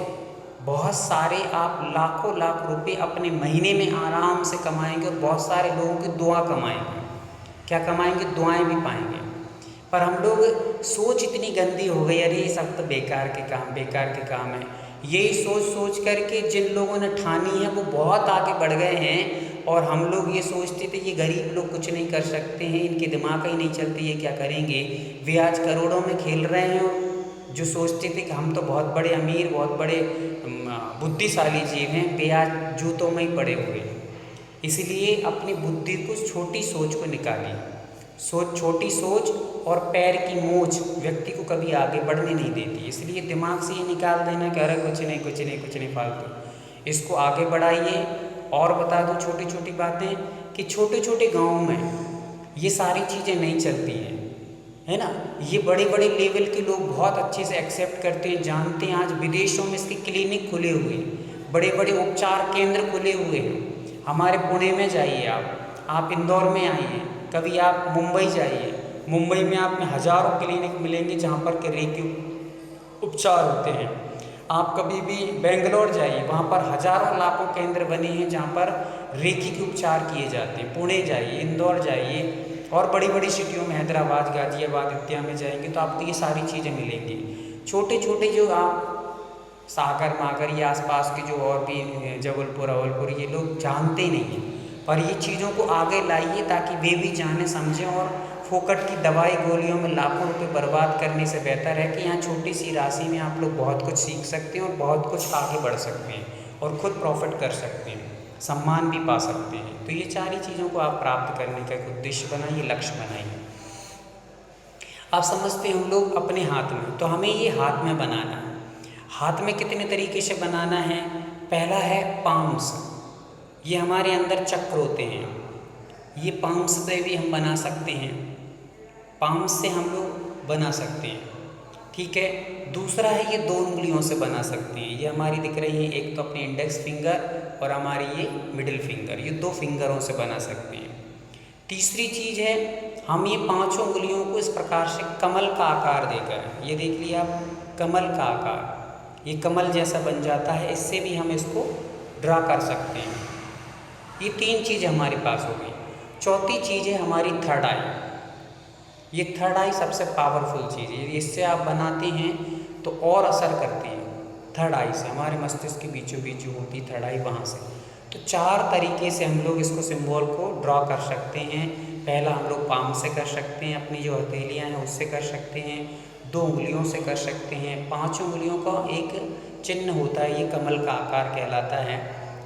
बहुत सारे आप लाखों लाख रुपए अपने महीने में आराम से कमाएंगे और बहुत सारे लोगों की दुआ कमाएंगे। क्या कमाएंगे? दुआएं भी पाएंगे। पर हम लोग सोच इतनी गंदी हो गई, अरे ये सब तो बेकार के काम, बेकार के काम है। यही सोच सोच करके जिन लोगों ने ठानी है वो बहुत आगे बढ़ गए हैं और हम लोग ये सोचते थे ये गरीब लोग कुछ नहीं कर सकते हैं, इनके दिमाग ही नहीं चलती, ये क्या करेंगे। वे आज करोड़ों में खेल रहे हैं और जो सोचते थे कि हम तो बहुत बड़े अमीर, बहुत बड़े बुद्धिशाली जीव हैं, वे आज जूतों में ही पड़े हुए हैं। इसलिए अपनी बुद्धि को, छोटी सोच को निकालिए। छोटी सोच और पैर की मोच व्यक्ति को कभी आगे बढ़ने नहीं देती। इसलिए दिमाग से ये निकाल देना कि अरे कुछ नहीं कुछ नहीं कुछ नहीं फालतू, इसको आगे बढ़ाइए। और बता दूं छोटी छोटी बातें कि छोटे छोटे गाँव में ये सारी चीज़ें नहीं चलती हैं, है ना। ये बड़े बड़े लेवल के लोग बहुत अच्छे से एक्सेप्ट करते हैं, जानते हैं। आज विदेशों में इसके क्लिनिक खुले हुए हैं, बड़े बड़े उपचार केंद्र खुले हुए हैं। हमारे पुणे में जाइए, आप इंदौर में आइए, कभी आप मुंबई जाइए, मुंबई में आप में हज़ारों क्लिनिक मिलेंगे जहाँ पर के रेकी उपचार होते हैं। आप कभी भी बेंगलोर जाइए, वहाँ पर हज़ारों लाखों केंद्र बने हैं जहाँ पर रेकी के उपचार किए जाते हैं। पुणे जाइए, इंदौर जाइए और बड़ी बड़ी सिटियों में हैदराबाद, गाजियाबाद, अयोध्या में जाएंगे तो आपको ये सारी चीज़ें मिलेंगी। छोटे छोटे जो आप सागर मागर या आसपास के जो और भी जबलपुर अवलपुर, ये लोग जानते नहीं हैं, पर ये चीज़ों को आगे लाइए ताकि वे भी जाने समझें और फोकट की दवाई गोलियों में लाखों रुपए बर्बाद करने से बेहतर है कि यहाँ छोटी सी राशि में आप लोग बहुत कुछ सीख सकते हैं और बहुत कुछ आगे बढ़ सकते हैं और खुद प्रॉफिट कर सकते हैं, सम्मान भी पा सकते हैं। तो ये 4 ही चीज़ों को आप प्राप्त करने का एक उद्देश्य बनाइए, लक्ष्य बनाइए। आप समझते हैं हम लोग अपने हाथ में, तो हमें ये हाथ में बनाना है। हाथ में कितने तरीके से बनाना है? पहला है पाम्स, ये हमारे अंदर चक्र होते हैं, ये पाम्स से भी हम बना सकते हैं, पाम्स से हम लोग बना सकते हैं, ठीक है। दूसरा है ये 2 उंगलियों से बना सकते हैं, ये हमारी दिख रही है, एक तो अपनी इंडेक्स फिंगर और हमारी ये मिडिल फिंगर, ये 2 फिंगरों से बना सकते हैं। तीसरी चीज़ है हम ये 5 उंगलियों को इस प्रकार से कमल का आकार देकर, ये देख लिया आप, कमल का आकार, ये कमल जैसा बन जाता है, इससे भी हम इसको ड्रा कर सकते हैं। ये 3 चीज़ें हमारे पास हो गई। चौथी चीज़ है हमारी थर्ड आई। ये थर्ड आई सबसे पावरफुल चीज़ है, इससे आप बनाते हैं तो और असर करती है। थर्ड आई से हमारे मस्तिष्क के बीचों बीच जो होती है थर्ड आई, वहाँ से। तो 4 तरीके से हम लोग इसको सिंबल को ड्रॉ कर सकते हैं। पहला हम लोग पाम से कर सकते हैं, अपनी जो हथेलियाँ हैं उससे कर सकते हैं, 2 उंगलियों से कर सकते हैं, 5 उंगलियों का एक चिन्ह होता है, ये कमल का आकार कहलाता है,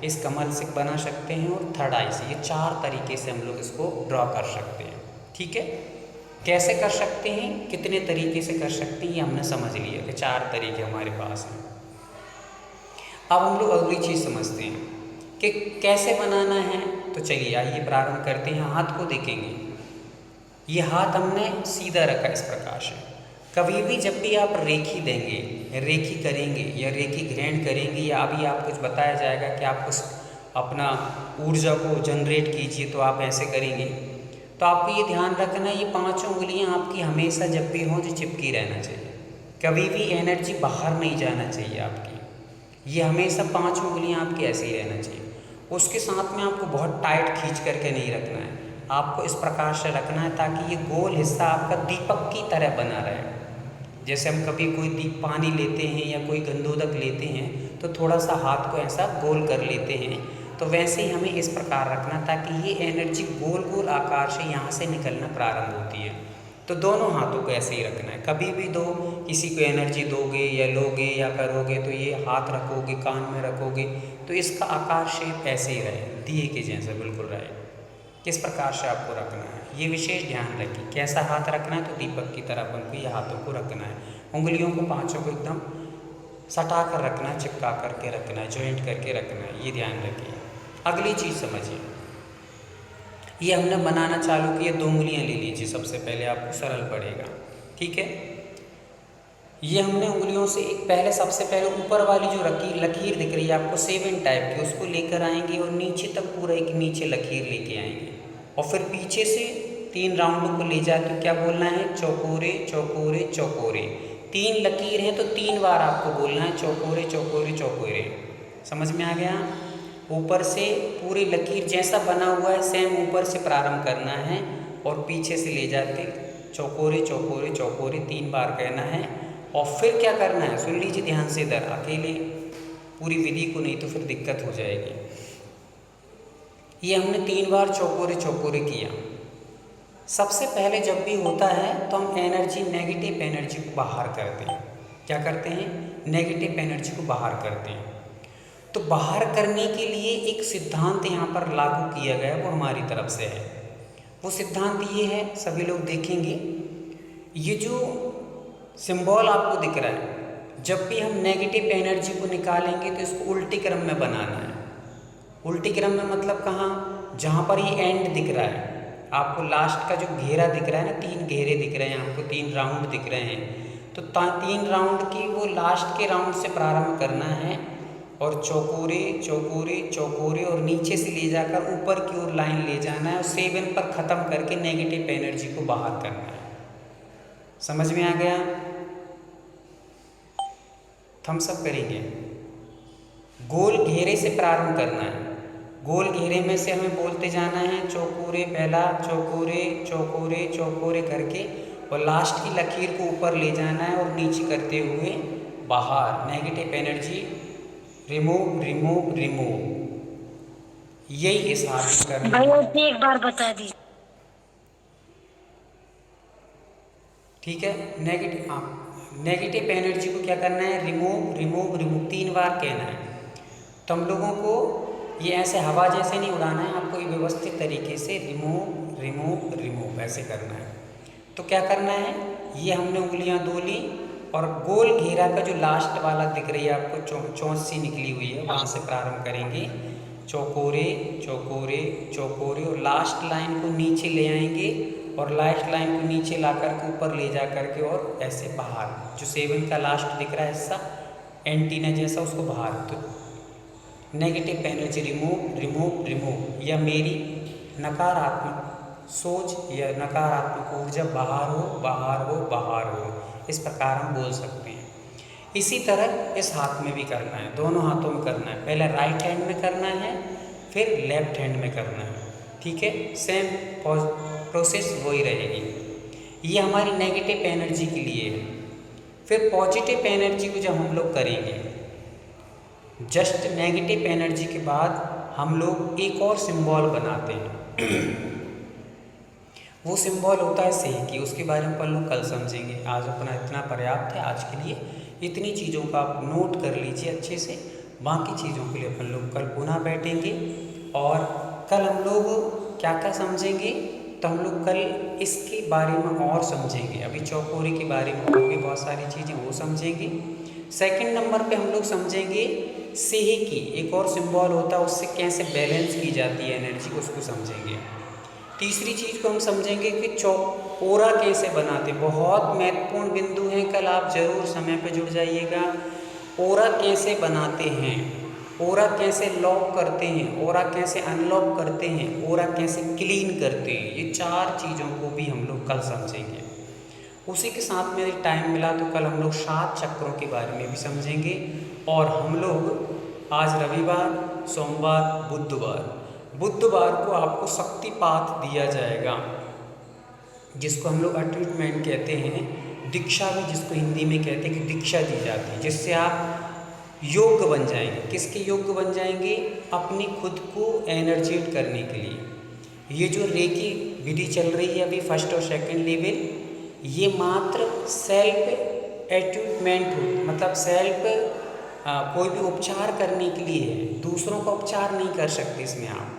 इस कमल से बना सकते हैं, और थर्ड आई से। ये 4 तरीके से हम लोग इसको ड्रॉ कर सकते हैं, ठीक है। कैसे कर सकते हैं, कितने तरीके से कर सकते हैं, ये हमने समझ लिया कि 4 तरीके हमारे पास हैं। अब हम लोग अगली चीज़ समझते हैं कि कैसे बनाना है। तो चलिए आइए प्रारंभ करते हैं। हाथ को देखेंगे, ये हाथ हमने सीधा रखा इस प्रकार से। कभी भी जब भी आप रेखी देंगे, रेखी करेंगे या रेखी ग्रहण करेंगे, या अभी आप कुछ बताया जाएगा कि आप कुछ अपना ऊर्जा को जनरेट कीजिए, तो आप ऐसे करेंगे, तो आपको ये ध्यान रखना है ये 5 उंगलियां आपकी हमेशा जब भी हों तो चिपकी रहना चाहिए, कभी भी एनर्जी बाहर नहीं जाना चाहिए आपकी। ये हमेशा 5 उंगलियां आपकी ऐसे ही रहना चाहिए। उसके साथ में आपको बहुत टाइट खींच करके नहीं रखना है, आपको इस प्रकार से रखना है ताकि ये गोल हिस्सा आपका दीपक की तरह बना रहे। जैसे हम कभी कोई दीप पानी लेते हैं या कोई गंधोदक लेते हैं तो थोड़ा सा हाथ को ऐसा गोल कर लेते हैं, तो वैसे ही हमें इस प्रकार रखना ताकि ये एनर्जी गोल गोल आकार से यहाँ से निकलना प्रारंभ होती है। तो दोनों हाथों को ऐसे ही रखना है। कभी भी दो किसी को एनर्जी दोगे या लोगे या करोगे तो ये हाथ रखोगे, कान में रखोगे, तो इसका आकार शेप ऐसे ही रहे, दिए के जैसे बिल्कुल रहे। किस प्रकार से आपको रखना है ये विशेष ध्यान रखिए। कैसा हाथ रखना है, तो दीपक की तरह बन के ये हाथों को रखना है। उंगलियों को 5 को एकदम सटा कर रखना है, चिपका करके रखना है, जॉइंट करके रखना है, ये ध्यान रखिए। अगली चीज़ समझिए, ये हमने बनाना चालू किया, 2 उंगलियाँ ले लीजिए, सबसे पहले आपको सरल पड़ेगा, ठीक है। ये हमने उंगलियों से पहले सबसे पहले ऊपर वाली जो लकीर दिख रही है आपको 7 टाइप की, उसको लेकर आएंगे और नीचे तक पूरा एक नीचे लकीर लेके आएंगे, और फिर पीछे से 3 राउंड को ले जाके क्या बोलना है, चौकोरे चौकोरे चौकोरे। 3 लकीर हैं तो 3 बार आपको बोलना है चौकोरे चौकोरे चौकोरे। समझ में आ गया। ऊपर से पूरी लकीर जैसा बना हुआ है सेम ऊपर से प्रारंभ करना है और पीछे से ले जाके चौकोरे चौकोरे चौकोरे 3 बार कहना है। और फिर क्या करना है, सुन लीजिए ध्यान से, इधर अकेले पूरी विधि को, नहीं तो फिर दिक्कत हो जाएगी। ये हमने 3 बार चौकोरे चौकोरे किया। सबसे पहले जब भी होता है तो हम एनर्जी, नेगेटिव एनर्जी को बाहर करते हैं। क्या करते हैं, नेगेटिव एनर्जी को बाहर करते हैं। तो बाहर करने के लिए एक सिद्धांत यहाँ पर लागू किया गया, वो हमारी तरफ से है। वो सिद्धांत ये है, सभी लोग देखेंगे, ये जो सिंबल आपको दिख रहा है, जब भी हम नेगेटिव एनर्जी को निकालेंगे तो इसको उल्टी क्रम में बनाना है। उल्टी क्रम में मतलब कहाँ, जहाँ पर ये एंड दिख रहा है आपको, लास्ट का जो घेरा दिख रहा है ना, 3 घेरे दिख रहे हैं आपको, 3 राउंड दिख रहे हैं, तो 3 राउंड की वो लास्ट के राउंड से प्रारंभ करना है और चौकोरे चौकोरे चौकोरे और नीचे से ले जाकर ऊपर की ओर लाइन ले जाना है और 7 पर ख़त्म करके नेगेटिव एनर्जी को बाहर करना है। समझ में आ गया। थम्स अप करेंगे। गोल घेरे से प्रारंभ करना है, गोल घेरे में से हमें बोलते जाना है चौकोरे, पहला चौकोरे चौकोरे चौकोरे करके, और लास्ट की लकीर को ऊपर ले जाना है और नीचे करते हुए बाहर, negative energy remove remove remove. यही इस हाथ में करना है। एक बार बता दीजिए। ठीक है। नेगेटिव एनर्जी को क्या करना है, रिमूव रिमूव रिमूव 3 बार कहना है। तो हम लोगों को ये ऐसे हवा जैसे नहीं उड़ाना है, आपको ये व्यवस्थित तरीके से रिमूव रिमूव रिमूव ऐसे करना है। तो क्या करना है, ये हमने उंगलियां दो ली और गोल घेरा का जो लास्ट वाला दिख रही है आपको चोंच सी निकली हुई है, वहाँ से प्रारंभ करेंगे, चौकोरे चौकोरे चौकोरे, और लास्ट लाइन को नीचे ले आएंगे और लास्ट लाइन को नीचे ला करके ऊपर ले जा करके और ऐसे बाहर, जो 7 का लास्ट दिख रहा है हिस्सा एंटीना जैसा, उसको बाहर। तो negative energy remove remove remove, या मेरी नकारात्मक सोच या नकारात्मक ऊर्जा बाहर हो बाहर हो बाहर हो, इस प्रकार हम बोल सकते हैं। इसी तरह इस हाथ में भी करना है, दोनों हाथों में करना है। पहले राइट हैंड में करना है, फिर लेफ्ट हैंड में करना है, ठीक है। सेम प्रोसेस वही रहेगी। ये हमारी नेगेटिव एनर्जी के लिए है। फिर पॉजिटिव एनर्जी को जब हम लोग करेंगे, जस्ट नेगेटिव एनर्जी के बाद हम लोग एक और सिंबल बनाते हैं। वो सिंबल होता है सेहकी, उसके बारे में अपन लोग कल समझेंगे। आज अपना इतना पर्याप्त है आज के लिए। इतनी चीज़ों का आप नोट कर लीजिए अच्छे से, बाकी चीज़ों के लिए अपन लोग कल पुनः बैठेंगे और कल हम लोग क्या क्या समझेंगे, तो हम लोग कल इसके बारे में और समझेंगे। अभी चौकोरे के बारे में और भी बहुत सारी चीज़ें वो समझेंगे। सेकंड नंबर पे हम लोग समझेंगे सेहकी, एक और सिंबल होता है, उससे कैसे बैलेंस की जाती है एनर्जी, उसको समझेंगे। तीसरी चीज़ को हम समझेंगे कि चौकोरा कैसे बनाते, बहुत महत्वपूर्ण बिंदु हैं, कल आप जरूर समय पे जुड़ जाइएगा। ओरा कैसे बनाते हैं, ओरा कैसे लॉक करते हैं, ओरा कैसे अनलॉक करते हैं, ओरा कैसे क्लीन करते हैं, ये 4 चीज़ों को भी हम लोग कल समझेंगे। उसी के साथ में यदि टाइम मिला तो कल हम लोग 7 चक्रों के बारे में भी समझेंगे। और हम लोग आज रविवार, सोमवार, बुधवार को आपको शक्तिपात दिया जाएगा, जिसको हम लोग अटैचमेंट कहते हैं, दीक्षा भी जिसको हिंदी में कहते हैं कि दीक्षा दी जाती है, जिससे आप योग्य बन जाएंगे। किसके योग्य बन जाएंगे, अपनी खुद को एनर्जेट करने के लिए। ये जो रेकी विधि चल रही है अभी फर्स्ट और सेकंड लेवल, ये मात्र सेल्फ अटैचमेंट हो, मतलब सेल्फ कोई भी उपचार करने के लिए है, दूसरों का उपचार नहीं कर सकते इसमें। आप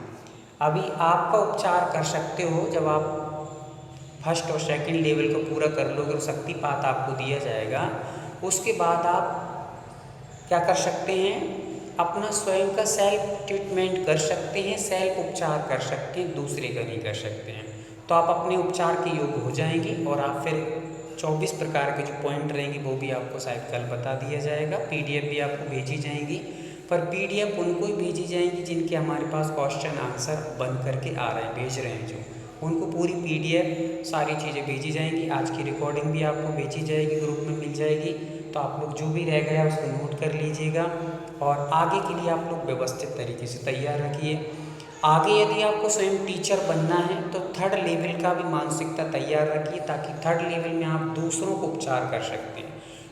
अभी आपका उपचार कर सकते हो जब आप फर्स्ट और सेकंड लेवल को पूरा कर लोगे और शक्तिपात आपको दिया जाएगा। उसके बाद आप क्या कर सकते हैं, अपना स्वयं का सेल्फ ट्रीटमेंट कर सकते हैं, सेल्फ उपचार कर सकते हैं, दूसरे का नहीं कर सकते हैं। तो आप अपने उपचार के योग्य हो जाएंगे और आप फिर 24 प्रकार के जो पॉइंट रहेंगे वो भी आपको शायद कल बता दिया जाएगा। PDF भी आपको भेजी जाएंगी, पर PDF उनको ही भेजी जाएंगी जिनके हमारे पास क्वेश्चन आंसर बन करके आ रहे हैं, भेज रहे हैं, जो उनको पूरी PDF सारी चीज़ें भेजी जाएंगी। आज की रिकॉर्डिंग भी आपको भेजी जाएगी, ग्रुप में मिल जाएगी। तो आप लोग जो भी रह गया उसको नोट कर लीजिएगा और आगे के लिए आप लोग व्यवस्थित तरीके से तैयार रखिए। आगे यदि आपको स्वयं टीचर बनना है तो 3rd लेवल का भी मानसिकता तैयार रखिए, ताकि 3rd लेवल में आप दूसरों को उपचार कर सकते हैं।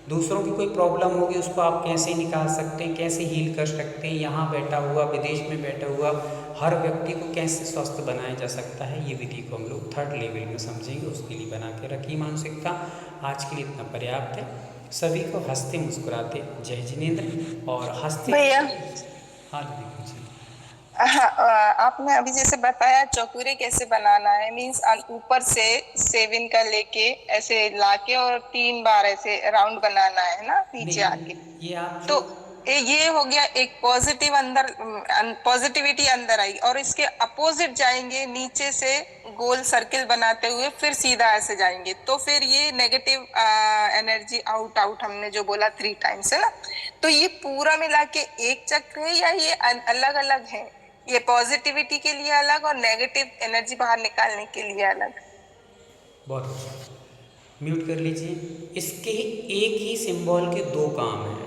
दूसरों की कोई प्रॉब्लम होगी उसको आप कैसे निकाल सकते हैं, कैसे हील कर सकते हैं, यहाँ बैठा हुआ, विदेश में बैठा हुआ हर व्यक्ति को कैसे स्वस्थ बनाया जा सकता है, ये विधि को हम लोग 3rd लेवल में समझेंगे। उसके लिए बना के रखिए मानसिकता। आज के लिए इतना पर्याप्त है। सभी को हंसते मुस्कुराते जय जिनेंद्र। और हंसते भैया, हाँ दीदी पूछिए। हाँ, आपने अभी जैसे बताया चौकुरे कैसे बनाना है, मीन्स ऊपर से 7 का लेके ऐसे लाके और 3 बार ऐसे राउंड बनाना है ना, नीचे आके। ये आप तो ये हो गया एक पॉजिटिव, अंदर पॉजिटिविटी अंदर आई, और इसके अपोजिट जाएंगे नीचे से गोल सर्किल बनाते हुए, फिर सीधा ऐसे जाएंगे, तो फिर ये नेगेटिव एनर्जी आउट आउट हमने जो बोला 3 टाइम्स है ना। तो ये पूरा मिला के एक चक्र है या ये अलग अलग है, ये पॉजिटिविटी के लिए अलग और नेगेटिव एनर्जी बाहर निकालने के लिए अलग? बहुत अच्छा, म्यूट कर लीजिए। इसके एक ही सिंबल के 2 काम हैं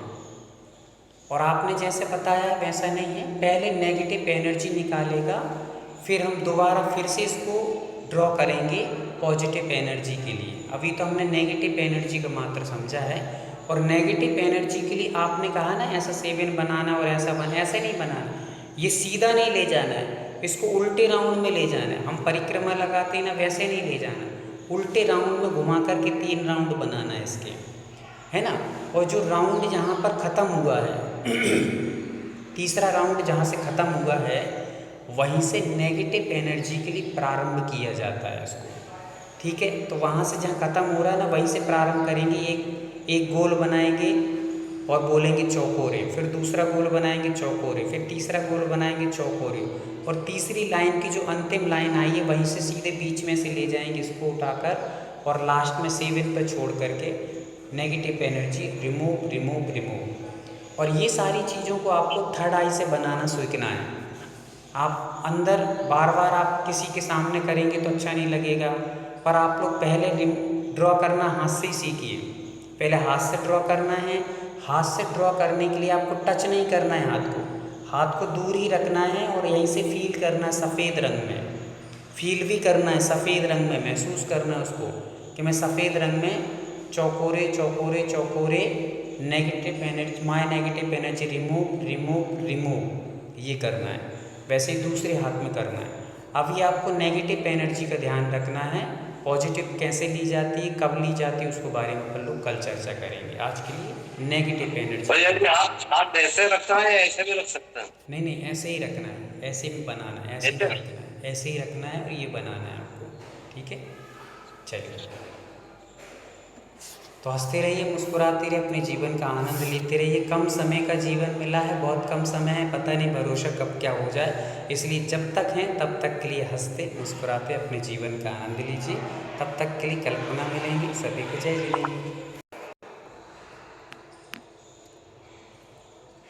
और आपने जैसे बताया वैसा नहीं है। पहले नेगेटिव एनर्जी निकालेगा, फिर हम दोबारा फिर से इसको ड्रॉ करेंगे पॉजिटिव एनर्जी के लिए। अभी तो हमने नेगेटिव एनर्जी का मात्र समझा है, और नेगेटिव एनर्जी के लिए आपने कहा ना ऐसा 7 बनाना और ऐसा ऐसे नहीं बनाना, ये सीधा नहीं ले जाना है, इसको उल्टे राउंड में ले जाना है। हम परिक्रमा लगाते हैं ना, वैसे नहीं ले जाना, उल्टे राउंड में घुमा करके 3 राउंड बनाना है इसके, है ना। और जो राउंड जहाँ पर ख़त्म हुआ है तीसरा राउंड जहाँ से ख़त्म हुआ है वहीं से नेगेटिव एनर्जी के लिए प्रारंभ किया जाता है इसको, ठीक है। तो वहाँ से जहाँ ख़त्म हो रहा है ना वहीं से प्रारंभ करेंगे, एक गोल बनाएंगे और बोलेंगे चौकोरे, फिर दूसरा गोल बनाएंगे चौकोरे, फिर तीसरा गोल बनाएंगे चौकोरे, और तीसरी लाइन की जो अंतिम लाइन आई है वहीं से सीधे बीच में से ले जाएंगे इसको उठाकर, और लास्ट में 7 पर छोड़ करके negative energy remove remove remove. और ये सारी चीज़ों को आपको थर्ड आई से बनाना सीखना है। आप अंदर बार बार आप किसी के सामने करेंगे तो अच्छा नहीं लगेगा, पर आप लोग पहले ड्रॉ करना हाथ से ही सीखिए। पहले हाथ से ड्रॉ करना है। हाथ से ड्रॉ करने के लिए आपको टच नहीं करना है हाथ को दूर ही रखना है और यहीं से फील करना है सफ़ेद रंग में, फील भी करना है सफ़ेद रंग में, महसूस करना है उसको कि मैं सफ़ेद रंग में चौकोरे चौकोरे चौकोरे negative energy, my negative energy remove remove remove, ये करना है। वैसे ही दूसरे हाथ में करना है। अभी आपको नेगेटिव एनर्जी का ध्यान रखना है, पॉजिटिव कैसे ली जाती है, कब ली जाती है, उसके बारे में अपन लोग कल चर्चा करेंगे। आज के लिए नेगेटिव एनर्जी। हाथ ऐसे रखना है, ऐसे भी रख सकते हैं? नहीं, ऐसे ही रखना है, ऐसे भी बनाना है, ऐसे ही रखना है, ऐसे ही रखना है और ये बनाना है आपको, ठीक है। चलिए, तो हंसते रहिए, मुस्कुराते रहिए, अपने जीवन का आनंद लेते रहिए। कम समय का जीवन मिला है, बहुत कम समय है, पता नहीं भरोसा कब क्या हो जाए, इसलिए जब तक हैं तब तक के लिए हंसते मुस्कुराते अपने जीवन का आनंद लीजिए। तब तक के लिए कल्पना मिलेंगी। सभी को जय जिनेंद्र।